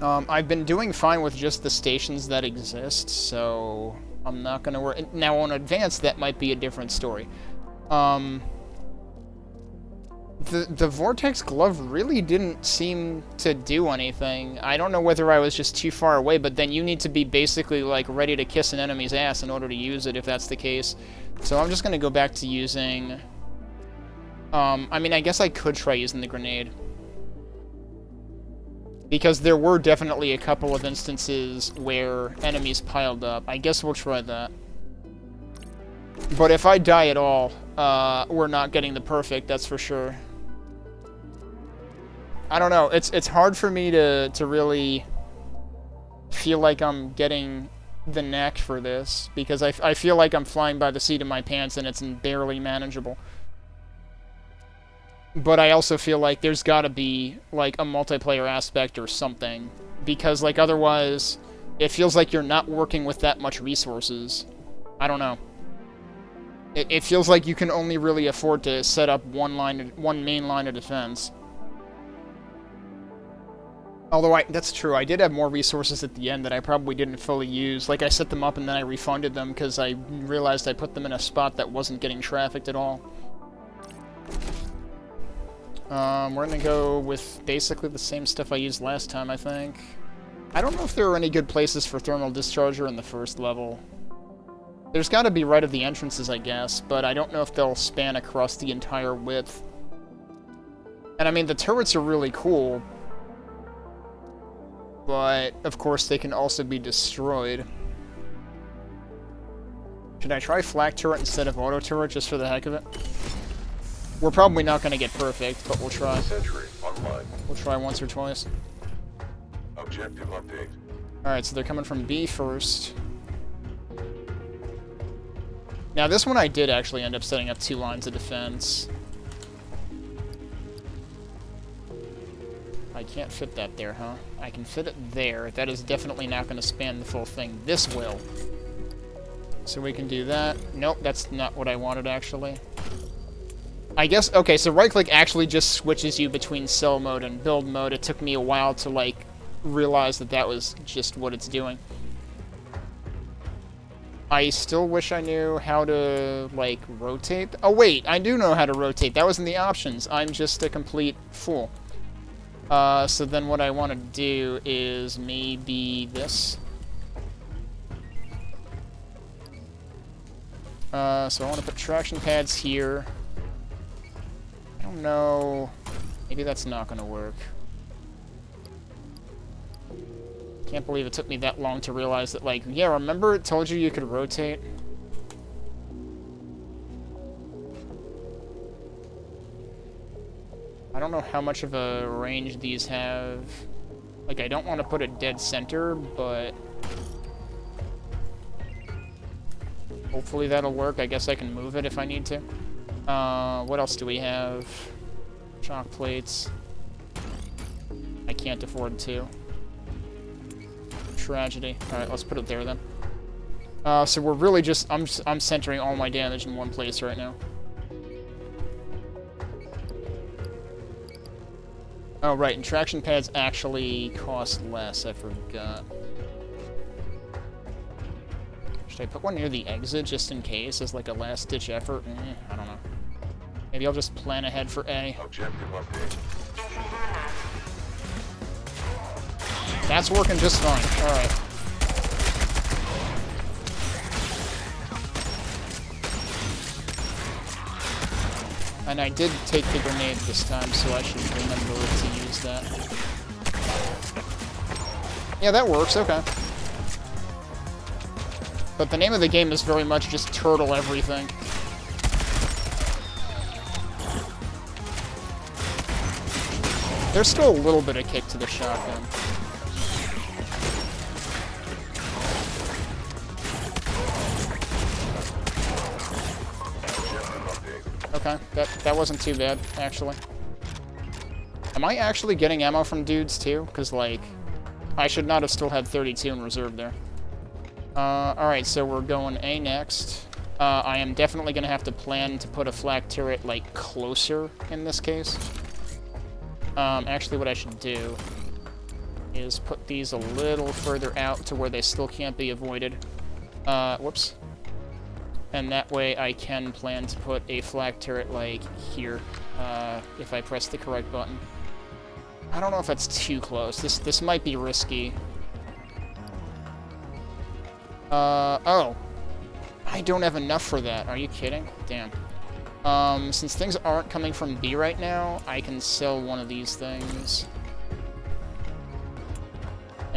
I've been doing fine with just the stations that exist, so I'm not gonna worry. Now on advanced, that might be a different story. The Vortex Glove really didn't seem to do anything. I don't know whether I was just too far away, but then you need to be basically, like, ready to kiss an enemy's ass in order to use it, if that's the case. So I'm just gonna go back to using... I mean, I guess I could try using the grenade. Because there were definitely a couple of instances where enemies piled up. I guess we'll try that. But if I die at all, we're not getting the perfect, that's for sure. I don't know, it's hard for me to really feel like I'm getting the knack for this, because I feel like I'm flying by the seat of my pants and it's barely manageable. But I also feel like there's gotta be, like, a multiplayer aspect or something, because, like, otherwise, it feels like you're not working with that much resources. I don't know. It feels like you can only really afford to set up one main line of defense. Although, that's true, I did have more resources at the end that I probably didn't fully use. Like, I set them up and then I refunded them because I realized I put them in a spot that wasn't getting trafficked at all. We're gonna go with basically the same stuff I used last time, I think. I don't know if there are any good places for thermal discharger in the first level. There's gotta be right at the entrances, I guess, but I don't know if they'll span across the entire width. And I mean, the turrets are really cool, but of course they can also be destroyed. Should I try flak turret instead of auto turret just for the heck of it? We're probably not going to get perfect, but we'll try.
Sentry online.
We'll try once or twice.
Objective update.
Alright, so they're coming from B first. Now, this one I did actually end up setting up 2 lines of defense. I can't fit that there, huh? I can fit it there. That is definitely not going to span the full thing. This will. So we can do that. Nope, that's not what I wanted, actually. I guess, okay, so right-click actually just switches you between cell mode and build mode. It took me a while to, like, realize that that was just what it's doing. I still wish I knew how to, like, rotate. Oh, wait, I do know how to rotate. That was in the options. I'm just a complete fool. So then what I want to do is maybe this. So I want to put traction pads here. I don't know. Maybe that's not going to work. Can't believe it took me that long to realize that, like, yeah, remember it told you could rotate? I don't know how much of a range these have. Like, I don't want to put it dead center, but hopefully that'll work. I guess I can move it if I need to. What else do we have? Shock plates. I can't afford to. Tragedy. Alright, let's put it there then. So we're really just... I'm centering all my damage in one place right now. Oh, right, and traction pads actually cost less. I forgot. Should I put one near the exit just in case as like a last-ditch effort? I don't know. Maybe I'll just plan ahead for A.
Objective update.
That's working just fine. Alright. And I did take the grenade this time, so I should remember to use that. Yeah, that works, okay. But the name of the game is very much just turtle everything. There's still a little bit of kick to the shotgun. Okay, that wasn't too bad, actually. Am I actually getting ammo from dudes, too? Because, like, I should not have still had 32 in reserve there. Alright, so we're going A next. I am definitely going to have to plan to put a flak turret, like, closer in this case. Actually, what I should do is put these a little further out to where they still can't be avoided. Whoops. And that way I can plan to put a flak turret, like, here, if I press the correct button. I don't know if that's too close. This might be risky. Oh. I don't have enough for that. Are you kidding? Damn. Since things aren't coming from B right now, I can sell one of these things.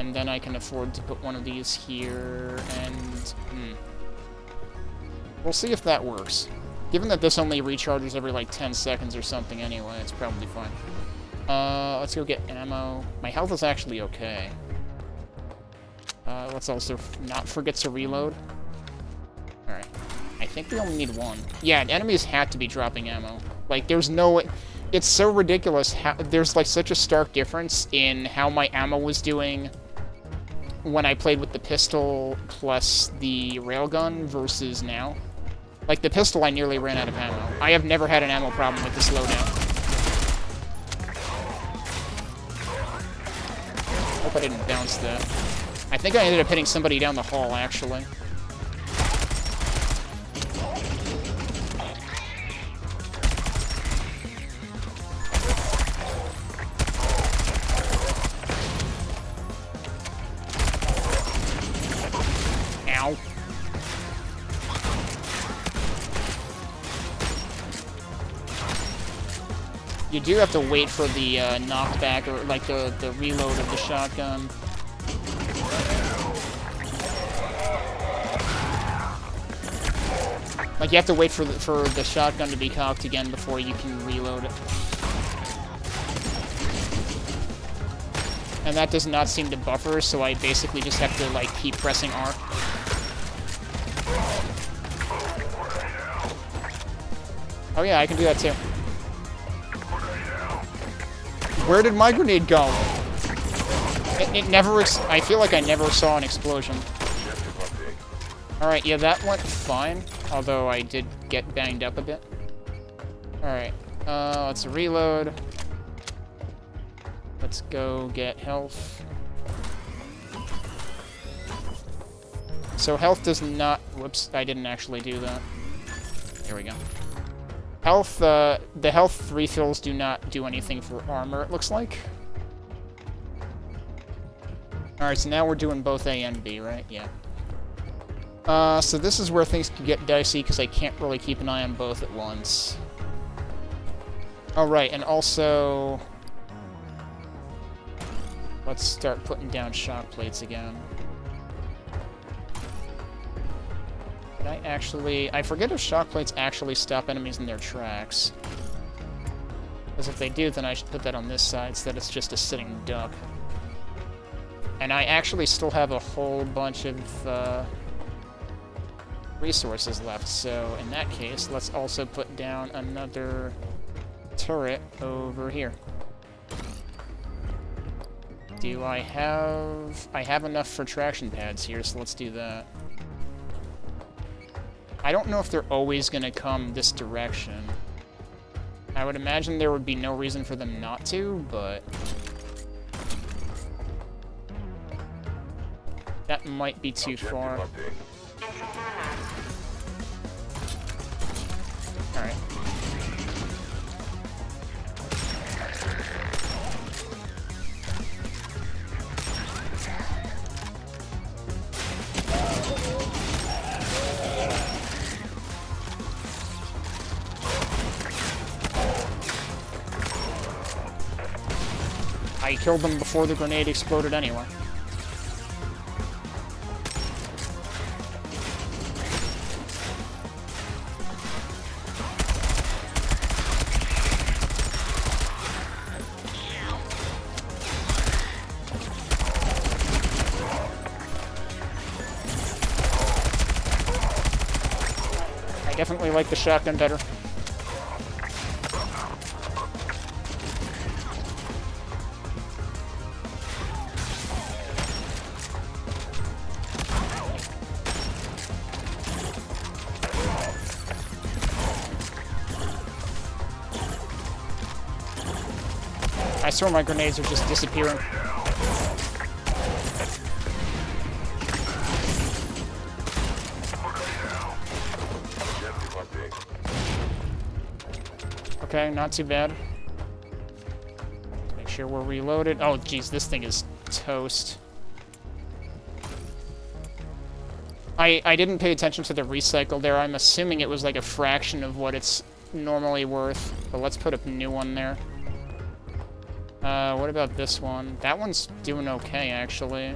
And then I can afford to put one of these here, and... We'll see if that works. Given that this only recharges every, like, 10 seconds or something anyway, it's probably fine. Let's go get ammo. My health is actually okay. Let's also not forget to reload. Alright. I think we only need one. Yeah, enemies had to be dropping ammo. Like, there's no... It's so ridiculous how... There's, like, such a stark difference in how my ammo was doing when I played with the pistol plus the railgun versus now. Like, the pistol, I nearly ran out of ammo. I have never had an ammo problem with this loadout. Hope I didn't bounce that. I think I ended up hitting somebody down the hall, actually. Ow. You do have to wait for the knockback, or like the reload of the shotgun. Like, you have to wait for the shotgun to be cocked again before you can reload it. And that does not seem to buffer, so I basically just have to, like, keep pressing R. Oh yeah, I can do that too. Where did my grenade go? It never... I feel like I never saw an explosion. Alright, yeah, that went fine. Although I did get banged up a bit. Alright, let's reload. Let's go get health. So health does not... Whoops, I didn't actually do that. There we go. Health, the health refills do not do anything for armor, it looks like. Alright, so now we're doing both A and B, right? Yeah. So this is where things can get dicey, because I can't really keep an eye on both at once. Oh, right, and also... Let's start putting down shock plates again. Did I actually... I forget if shock plates actually stop enemies in their tracks. Because if they do, then I should put that on this side, so that it's just a sitting duck. And I actually still have a whole bunch of, resources left, so in that case, let's also put down another turret over here. Do I have... I have enough for traction pads here, so let's do that. I don't know if they're always gonna come this direction. I would imagine there would be no reason for them not to, but... that might be too far. Alright. I killed them before the grenade exploded anyway. I definitely like the shotgun better. I swear my grenades are just disappearing. Okay, not too bad. Make sure we're reloaded. Oh, geez, this thing is toast. I didn't pay attention to the recycle there. I'm assuming it was like a fraction of what it's normally worth. But let's put a new one there. What about this one? That one's doing okay, actually.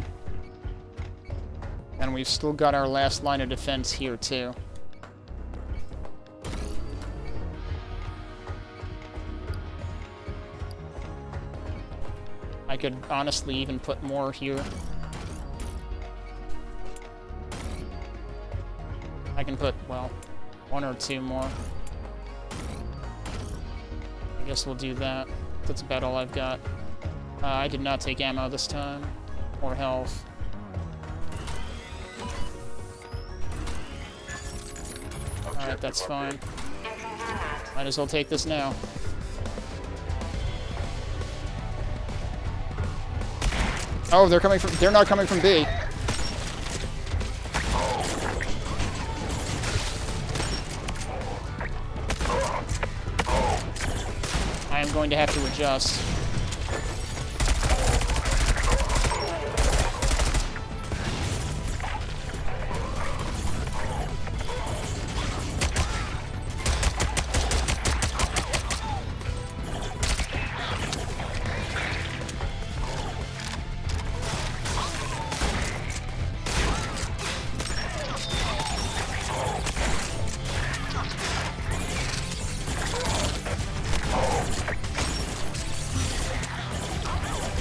And we've still got our last line of defense here, too. I could honestly even put more here. I can put, well, 1 or 2 more. I guess we'll do that. That's about all I've got. I did not take ammo this time. Or health. Alright, that's fine. Might as well take this now. Oh, they're not coming from B. I am going to have to adjust.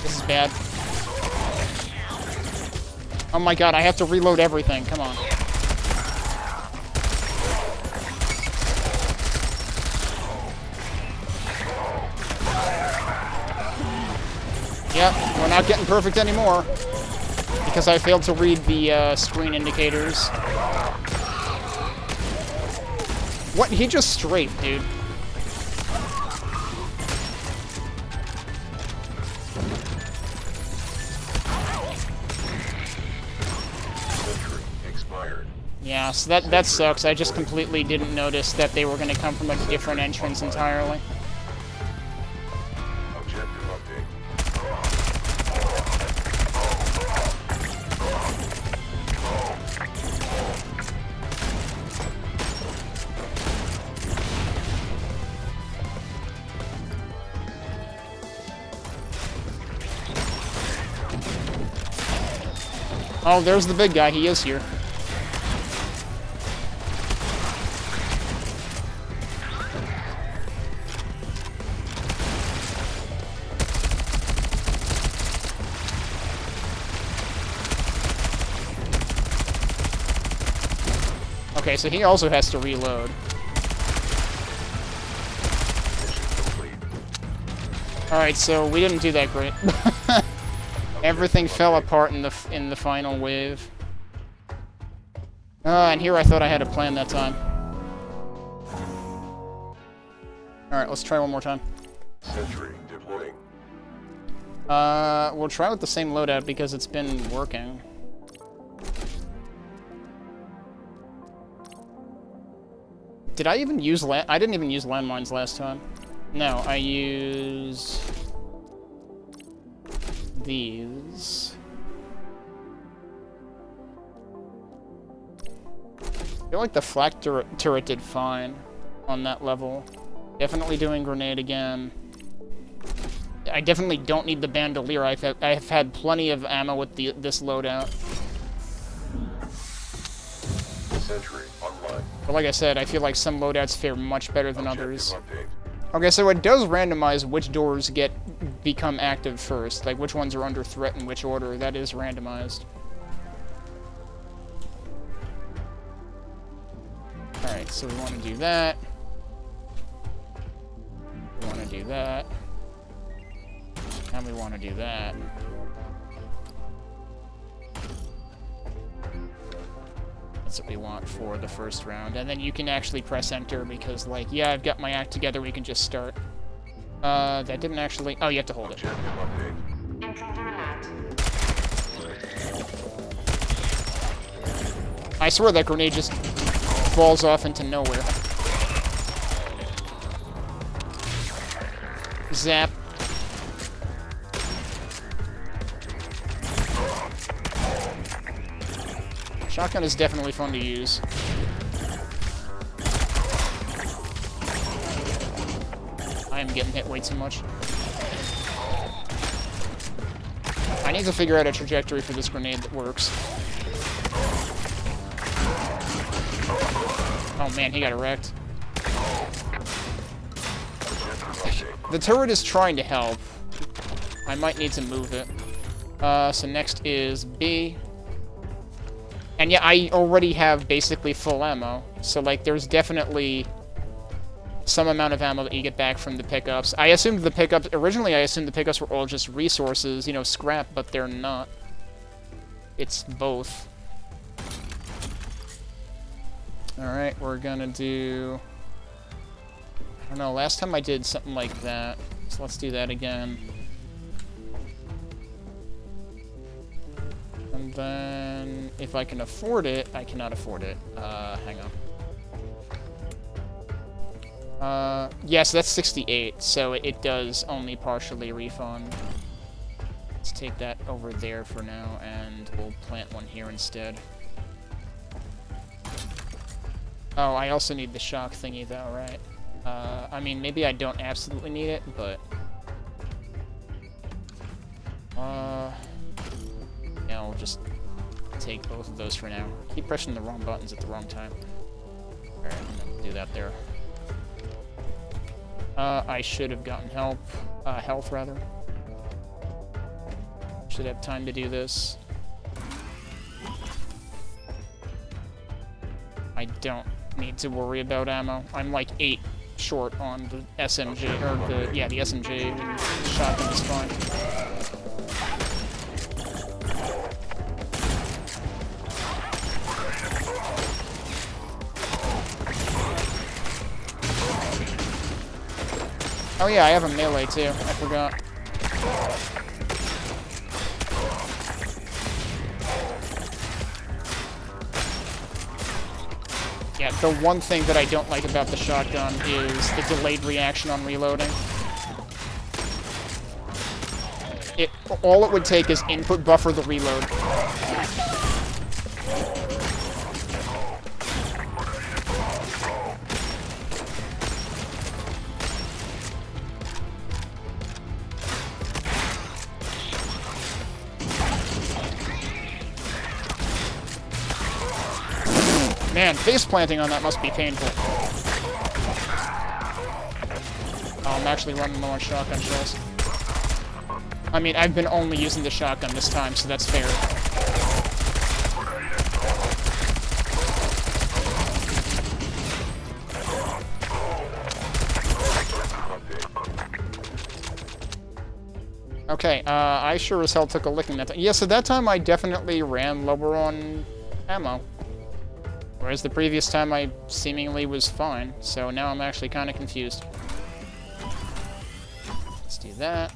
This is bad. Oh my god, I have to reload everything. Come on. Yep, we're not getting perfect anymore. Because I failed to read the screen indicators. What? He just strafed, dude. Yeah, so that sucks. I just completely didn't notice that they were going to come from a different entrance entirely.
Objective update.
Oh, there's the big guy. He is here. Okay, so he also has to reload. Alright, so we didn't do that great. Everything fell apart in the final wave. And here I thought I had a plan that time. Alright, let's try one more time.
Sentry deploying.
We'll try with the same loadout because it's been working. Did I even use I didn't even use landmines last time. No, I use these. I feel like the flak turret did fine on that level. Definitely doing grenade again. I definitely don't need the bandolier. I've had plenty of ammo with this loadout.
Sentry online.
But like I said, I feel like some loadouts fare much better than others. Okay, so it does randomize which doors become active first, like which ones are under threat in which order. That is randomized. Alright, so we want to do that. We want to do that. And we want to do that. That's what we want for the first round. And then you can actually press enter because, like, yeah, I've got my act together, we can just start. That didn't actually... Oh, you have to hold it. I swear that grenade just falls off into nowhere. Zap. Shotgun is definitely fun to use. I am getting hit way too much. need to figure out a trajectory for this grenade that works. Oh man, he got wrecked. The turret is trying to help. I might need to move it. So next is B. And yeah, I already have basically full ammo. So, like, there's definitely some amount of ammo that you get back from the pickups. I assumed the pickups... Originally, I assumed the pickups were all just resources, you know, scrap, but they're not. It's both. Alright, we're gonna do... I don't know, last time I did something like that. So let's do that again. And then, if I can afford it, I cannot afford it. Hang on. Yes, that's 68, so it does only partially refund. Let's take that over there for now, and we'll plant one here instead. Oh, I also need the shock thingy though, right? I mean, maybe I don't absolutely need it, but... yeah, I'll just take both of those for now. Keep pressing the wrong buttons at the wrong time. Alright, I'm gonna do that there. I should have gotten health rather. Should have time to do this. I don't need to worry about ammo. I'm like 8 short on the SMG, or the SMG. The shotgun is fine. Oh yeah, I have a melee too. I forgot. Yeah, the one thing that I don't like about the shotgun is the delayed reaction on reloading. All it would take is input buffer the reload. Man, face planting on that must be painful. Oh, I'm actually running low on shotgun shells. I mean, I've been only using the shotgun this time, so that's fair. Okay, I sure as hell took a licking that time. Yeah, so that time I definitely ran lower on ammo. Whereas the previous time I seemingly was fine, so now I'm actually kind of confused. Let's do that.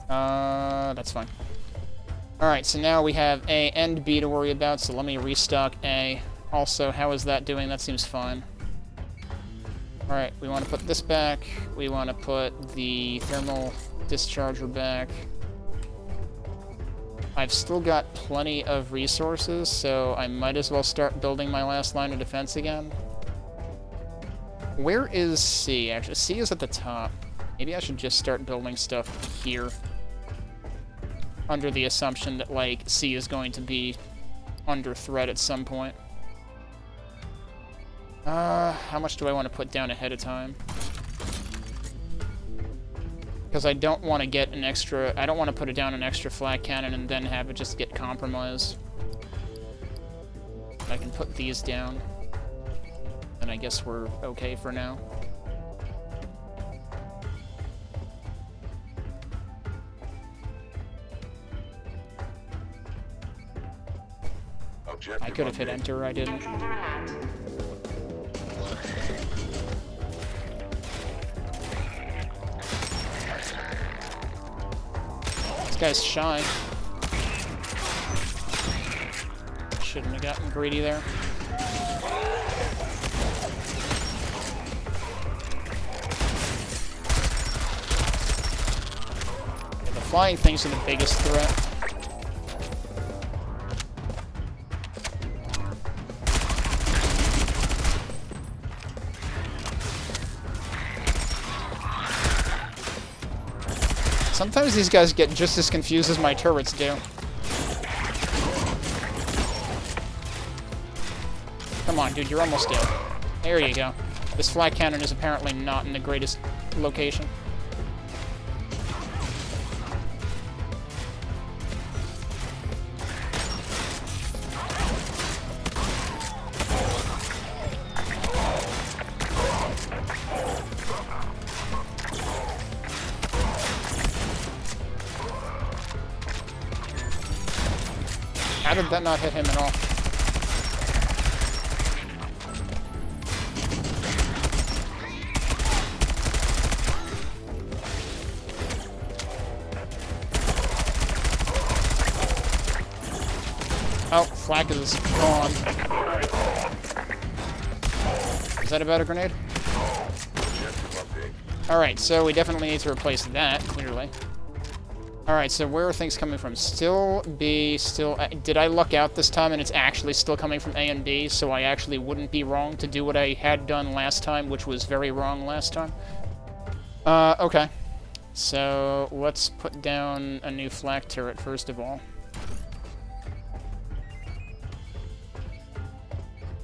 That's fine. Alright, so now we have A and B to worry about, so let me restock A. Also, how is that doing? That seems fine. Alright, we want to put this back. We want to put the thermal discharger back. I've still got plenty of resources, so I might as well start building my last line of defense again. Where is C? Actually, C is at the top. Maybe I should just start building stuff here. Under the assumption that, like, C is going to be under threat at some point. How much do I want to put down ahead of time? Because I don't want to get an extra... I don't want to put it down an extra flat cannon and then have it just get compromised. I can put these down. And I guess we're okay for now. I could have hit enter, I didn't. This guy's shy. Shouldn't have gotten greedy there. Yeah, the flying things are the biggest threat. Sometimes these guys get just as confused as my turrets do. Come on, dude, you're almost dead. There you go. This flat cannon is apparently not in the greatest location. How did that not hit him at all? Oh, flak is gone. Is that about a grenade? Alright, so we definitely need to replace that, clearly. Alright, so where are things coming from? Still B, still... did I luck out this time and it's actually still coming from A and B, so I actually wouldn't be wrong to do what I had done last time, which was very wrong last time? Okay. So, let's put down a new flak turret first of all.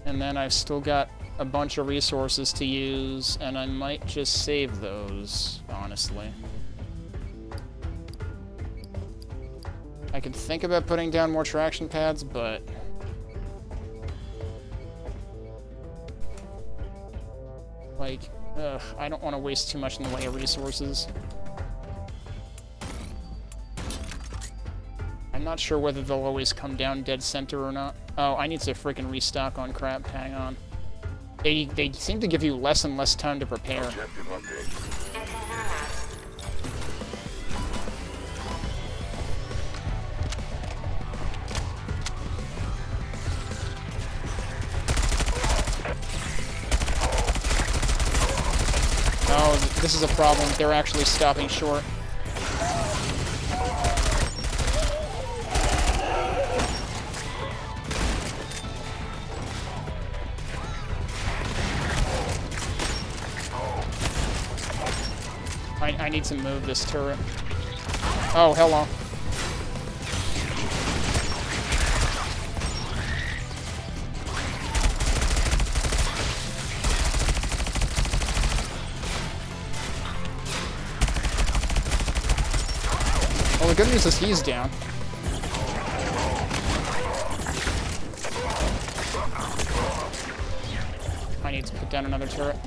And then I've still got a bunch of resources to use, and I might just save those, honestly. I could think about putting down more traction pads, but... like, ugh, I don't want to waste too much in the way of resources. I'm not sure whether they'll always come down dead center or not. Oh, I need to freaking restock on crap. Hang on. They seem to give you less and less time to prepare. Oh, this is a problem. They're actually stopping short. I need to move this turret. Oh, hello. Well, the good news is he's down. I need to put down another turret.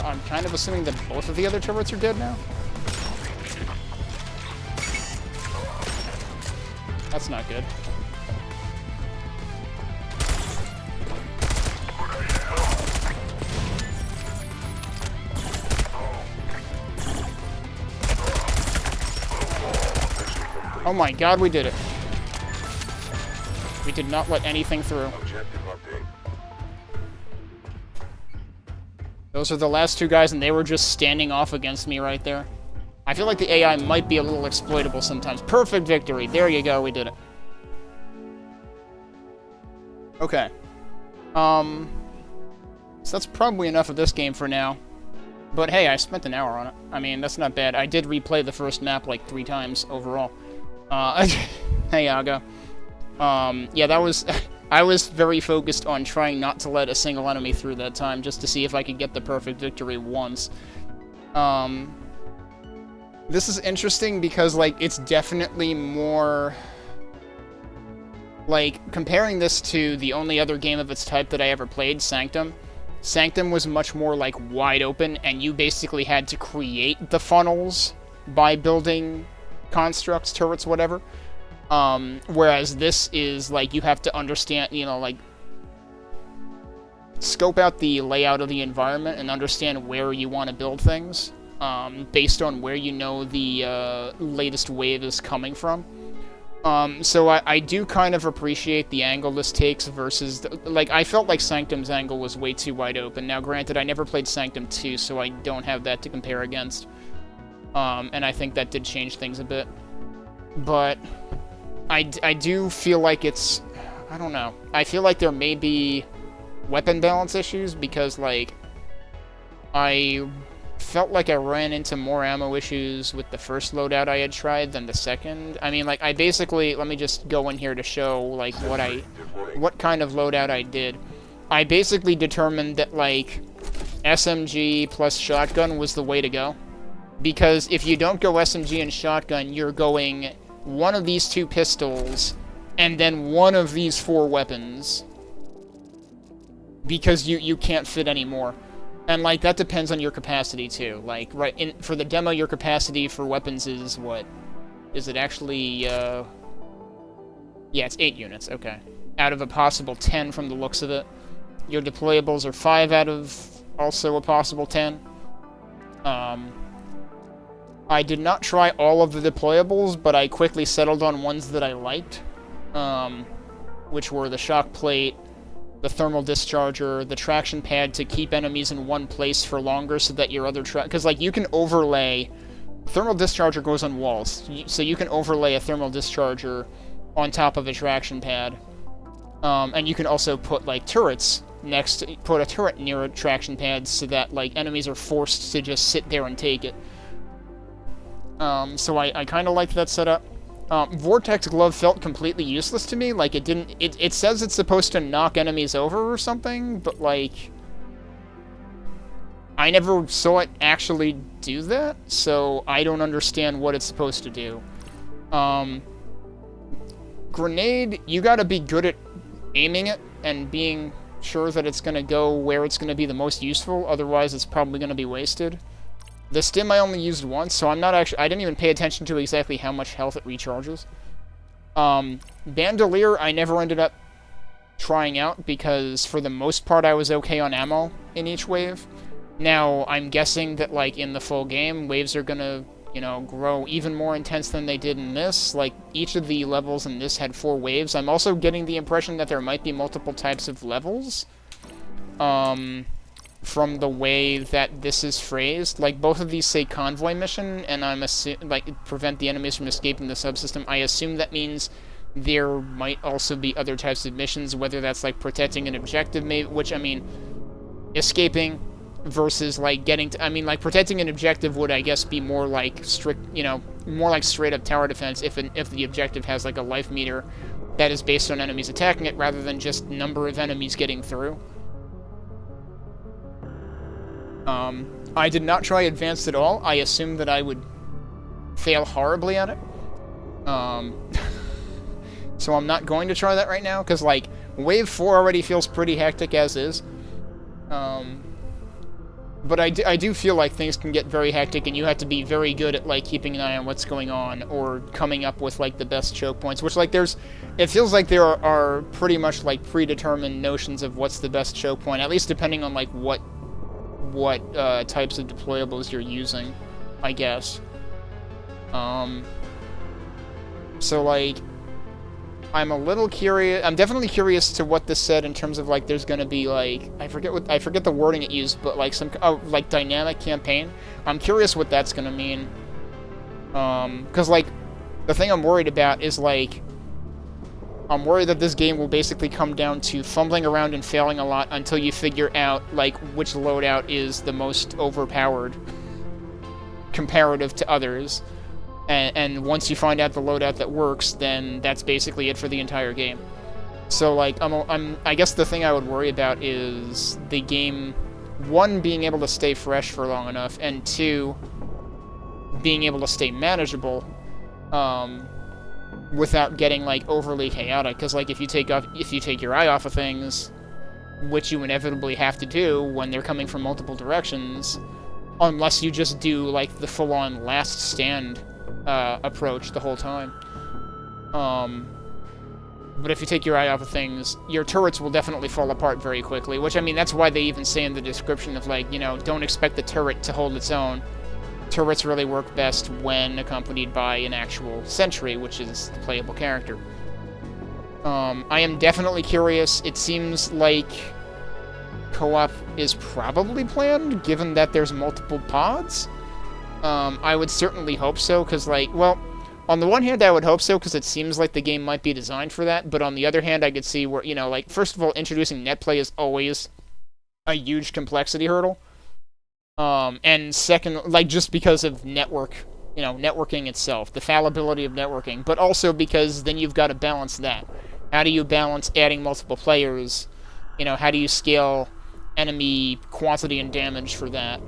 I'm kind of assuming that both of the other turrets are dead now. That's not good. Oh my god, we did it. We did not let anything through. Those are the last two guys, and they were just standing off against me right there. I feel like the AI might be a little exploitable sometimes. Perfect victory. There you go. We did it. Okay. So that's probably enough of this game for now. But hey, I spent an hour on it. I mean, that's not bad. I did replay the first map like 3 times overall. Hey, Aga. Yeah, that was... I was very focused on trying not to let a single enemy through that time, just to see if I could get the perfect victory once. This is interesting because, like, it's definitely more... like, comparing this to the only other game of its type that I ever played, Sanctum. Sanctum was much more, like, wide open, and you basically had to create the funnels by building constructs, turrets, whatever. Whereas this is, like, you have to understand, you know, like, scope out the layout of the environment and understand where you want to build things. based on where you know the latest wave is coming from. So I do kind of appreciate the angle this takes versus, like, I felt like Sanctum's angle was way too wide open. Now, granted, I never played Sanctum 2, so I don't have that to compare against. And I think that did change things a bit. But I do feel like it's, I don't know. I feel like there may be weapon balance issues because, like, I felt like I ran into more ammo issues with the first loadout I had tried than the second. I mean, like, I basically, let me just go in here to show, like, what kind of loadout I did. I basically determined that, like, SMG plus shotgun was the way to go. Because if you don't go SMG and shotgun, you're going one of these 2 pistols, and then one of these 4 weapons. Because you can't fit any more. And, like, that depends on your capacity, too. Like, for the demo, your capacity for weapons is what? Is it actually, yeah, it's 8 units, okay. Out of a possible 10 from the looks of it. Your deployables are 5 out of also a possible 10. I did not try all of the deployables, but I quickly settled on ones that I liked. Which were the shock plate, the thermal discharger, the traction pad to keep enemies in one place for longer so that your other because, like, you can overlay... Thermal discharger goes on walls, so you can overlay a thermal discharger on top of a traction pad. And you can also put, like, turrets put a turret near a traction pad so that, like, enemies are forced to just sit there and take it. So I kind of liked that setup. Vortex Glove felt completely useless to me. Like, it says it's supposed to knock enemies over or something, but, like, I never saw it actually do that, so I don't understand what it's supposed to do. Grenade, you gotta be good at aiming it and being sure that it's gonna go where it's gonna be the most useful, otherwise it's probably gonna be wasted. The stim I only used once, so I didn't even pay attention to exactly how much health it recharges. Bandolier, I never ended up trying out, because for the most part I was okay on ammo in each wave. Now, I'm guessing that, like, in the full game, waves are gonna, you know, grow even more intense than they did in this. Like, each of the levels in this had 4 waves. I'm also getting the impression that there might be multiple types of levels. From the way that this is phrased. Like, both of these say convoy mission, and I'm like, prevent the enemies from escaping the subsystem. I assume that means there might also be other types of missions, whether that's, like, protecting an objective, maybe, which, I mean, escaping versus, like, getting to, I mean, like, protecting an objective would, I guess, be more like strict, you know, more like straight-up tower defense if the objective has, like, a life meter that is based on enemies attacking it, rather than just number of enemies getting through. I did not try advanced at all. I assumed that I would fail horribly at it. So I'm not going to try that right now, because, like, Wave 4 already feels pretty hectic as is. But I do feel like things can get very hectic, and you have to be very good at, like, keeping an eye on what's going on, or coming up with, like, the best choke points, which, like, it feels like there are pretty much, like, predetermined notions of what's the best choke point, at least depending on, like, what types of deployables you're using, I guess. So, like, I'm a little curious. I'm definitely curious to what this said in terms of, like, there's gonna be, like, I forget the wording it used, but, like, like, dynamic campaign. I'm curious what that's gonna mean. 'Cause, like, the thing I'm worried about is, like, I'm worried that this game will basically come down to fumbling around and failing a lot until you figure out, like, which loadout is the most overpowered comparative to others. And once you find out the loadout that works, then that's basically it for the entire game. So, like, I guess the thing I would worry about is the game, 1, being able to stay fresh for long enough, and 2, being able to stay manageable, without getting, like, overly chaotic. Because, like, if you take your eye off of things, which you inevitably have to do when they're coming from multiple directions, unless you just do, like, the full-on last stand approach the whole time. But if you take your eye off of things, your turrets will definitely fall apart very quickly, which, I mean, that's why they even say in the description of, like, you know, don't expect the turret to hold its own. turrets really work best when accompanied by an actual sentry, which is the playable character. I am definitely curious. It seems like co-op is probably planned, given that there's multiple pods. I would certainly hope so, because, like, well, on the one hand, I would hope so, because it seems like the game might be designed for that, but on the other hand, I could see where, you know, like, first of all, introducing netplay is always a huge complexity hurdle. And second, like, just because of networking itself, the fallibility of networking, but also because then you've got to balance that. How do you balance adding multiple players? You know, how do you scale enemy quantity and damage for that?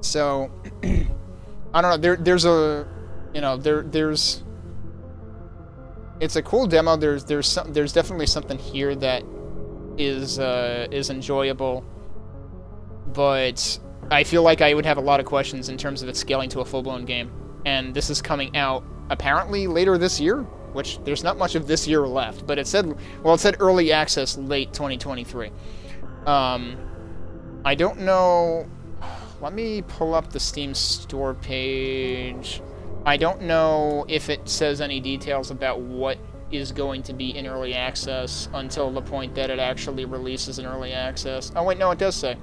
So, I don't know, there's a, you know, there's, it's a cool demo, there's definitely something here that is enjoyable, but I feel like I would have a lot of questions in terms of it scaling to a full-blown game, and this is coming out, apparently, later this year, which there's not much of this year left, but it said early access late 2023. I don't know. Let me pull up the Steam store page. I don't know if it says any details about what is going to be in early access until the point that it actually releases in early access. Oh wait, no, it does say.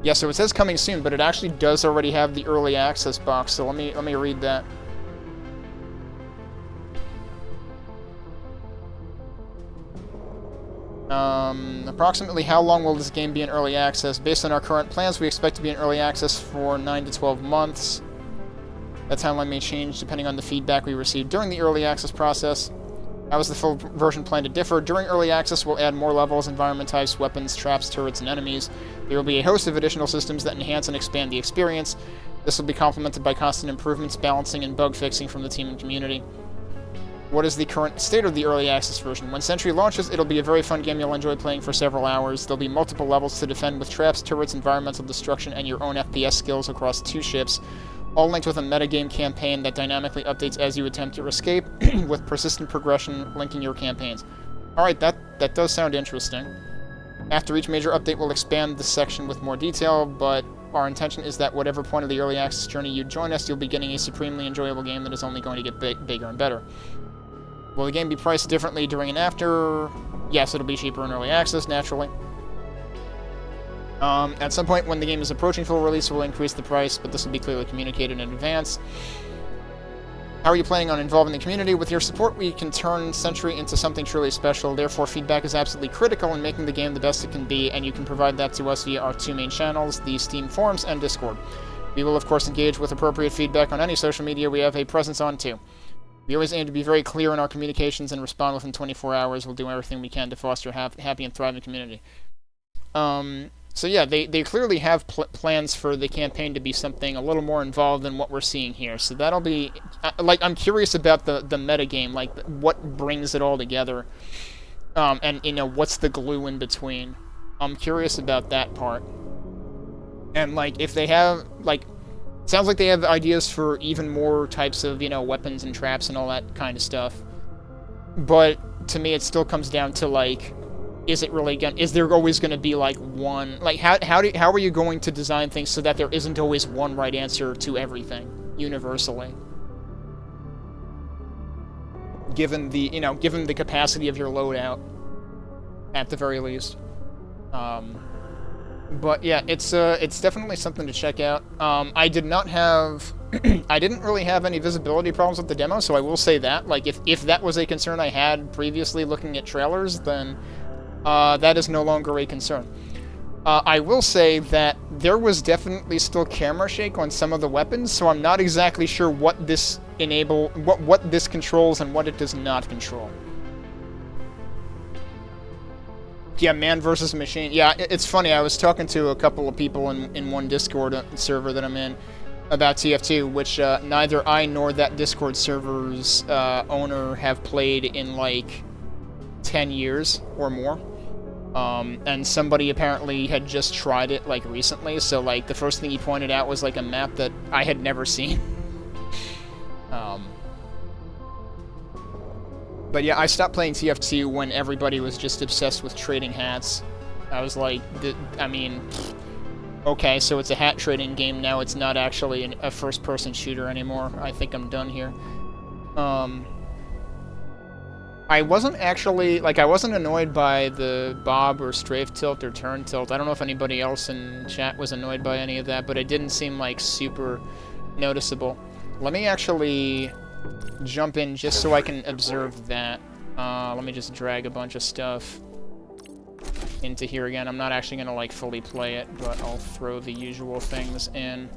Yeah, so it says coming soon, but it actually does already have the early access box, so let me read that. Approximately how long will this game be in early access? Based on our current plans, we expect to be in early access for 9 to 12 months. That timeline may change depending on the feedback we receive during the early access process. How is the full version planned to differ? During early access, we'll add more levels, environment types, weapons, traps, turrets, and enemies. There will be a host of additional systems that enhance and expand the experience. This will be complemented by constant improvements, balancing, and bug fixing from the team and community. What is the current state of the early access version? When SENTRY launches, it'll be a very fun game you'll enjoy playing for several hours. There'll be multiple levels to defend with traps, turrets, environmental destruction, and your own FPS skills across 2 ships, all linked with a metagame campaign that dynamically updates as you attempt your escape, with persistent progression linking your campaigns. Alright, that does sound interesting. After each major update, we'll expand this section with more detail, but our intention is that whatever point of the early access journey you join us, you'll be getting a supremely enjoyable game that is only going to get bigger and better. Will the game be priced differently during and after? Yes, it'll be cheaper in early access, naturally. At some point when the game is approaching full release, we'll increase the price, but this will be clearly communicated in advance. How are you planning on involving the community? With your support, we can turn SENTRY into something truly special. Therefore, feedback is absolutely critical in making the game the best it can be, and you can provide that to us via our 2 main channels, the Steam forums and Discord. We will, of course, engage with appropriate feedback on any social media we have a presence on, too. We always aim to be very clear in our communications and respond within 24 hours. We'll do everything we can to foster a happy and thriving community. So yeah, they clearly have plans for the campaign to be something a little more involved than what we're seeing here. So that'll be... like, I'm curious about the metagame, like, what brings it all together. And, you know, what's the glue in between. I'm curious about that part. And, like, if they have, like... Sounds like they have ideas for even more types of, you know, weapons and traps and all that kind of stuff. But to me, it still comes down to, like, is there always going to be, like, one... Like, how are you going to design things so that there isn't always one right answer to everything, universally? Given the capacity of your loadout, at the very least. But yeah, it's definitely something to check out. I didn't really have any visibility problems with the demo, so I will say that. Like, if that was a concern I had previously looking at trailers, then that is no longer a concern. I will say that there was definitely still camera shake on some of the weapons, so I'm not exactly sure what this what this controls and what it does not control. Yeah, man versus machine. Yeah, it's funny. I was talking to a couple of people in one Discord server that I'm in about TF2, which neither I nor that Discord server's owner have played in, like, 10 years or more. And somebody apparently had just tried it, like, recently, so, like, the first thing he pointed out was, like, a map that I had never seen. But yeah, I stopped playing TF2 when everybody was just obsessed with trading hats. I was like, I mean, okay, so it's a hat trading game now. It's not actually a first-person shooter anymore. I think I'm done here. I wasn't actually, like, I wasn't annoyed by the bob or strafe tilt or turn tilt. I don't know if anybody else in chat was annoyed by any of that, but it didn't seem like super noticeable. Let me actually jump in just so I can observe that. Let me just drag a bunch of stuff into here again. I'm not actually gonna, like, fully play it, but I'll throw the usual things in.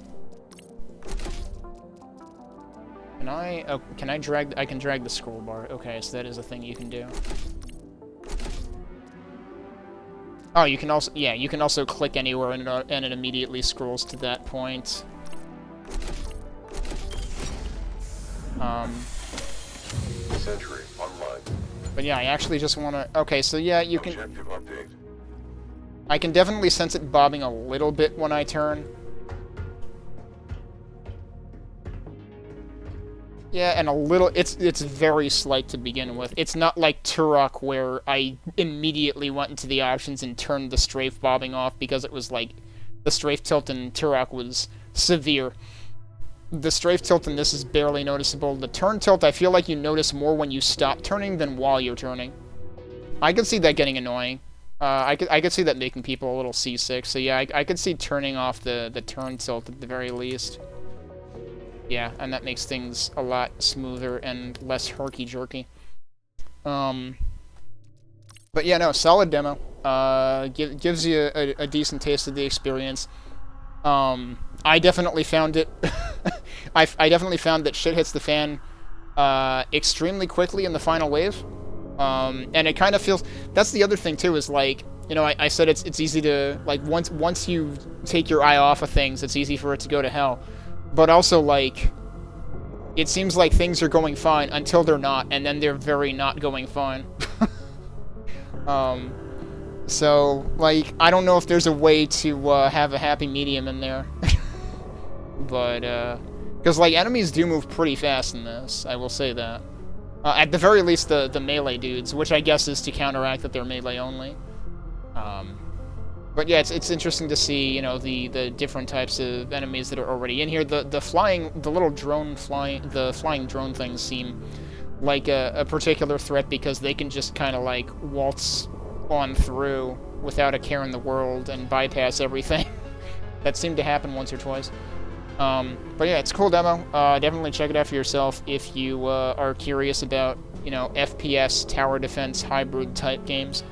Can I drag? I can drag the scroll bar. Okay, so that is a thing you can do. Oh, you can also, yeah, you can also click anywhere and it immediately scrolls to that point.
Sentry online.
But yeah, I actually just want to. Okay, so yeah, you can.
Objective update.
I can definitely sense it bobbing a little bit when I turn. Yeah, and a little, it's very slight to begin with. It's not like Turok where I immediately went into the options and turned the strafe bobbing off because it was like, the strafe tilt in Turok was severe. The strafe tilt in this is barely noticeable. The turn tilt, I feel like you notice more when you stop turning than while you're turning. I could see that getting annoying. I could see that making people a little seasick. So yeah, I could see turning off the turn tilt at the very least. Yeah, and that makes things a lot smoother and less herky-jerky. But yeah, no, solid demo. Gives you a decent taste of the experience. I definitely found it... I definitely found that shit hits the fan extremely quickly in the final wave. And it kind of feels... That's the other thing, too, is like... You know, I said it's easy to... Like, once you take your eye off of things, it's easy for it to go to hell. But also, like, it seems like things are going fine until they're not, and then they're very not going fine. So, like, I don't know if there's a way to have a happy medium in there. But, because, like, enemies do move pretty fast in this, I will say that. At the very least, the melee dudes, which I guess is to counteract that they're melee only. But yeah, it's interesting to see, you know, the different types of enemies that are already in here. The little drone the flying drone things seem like a particular threat because they can just kind of like waltz on through without a care in the world and bypass everything. That seemed to happen once or twice. But yeah, it's a cool demo. Definitely check it out for yourself if you are curious about, you know, FPS tower defense hybrid type games.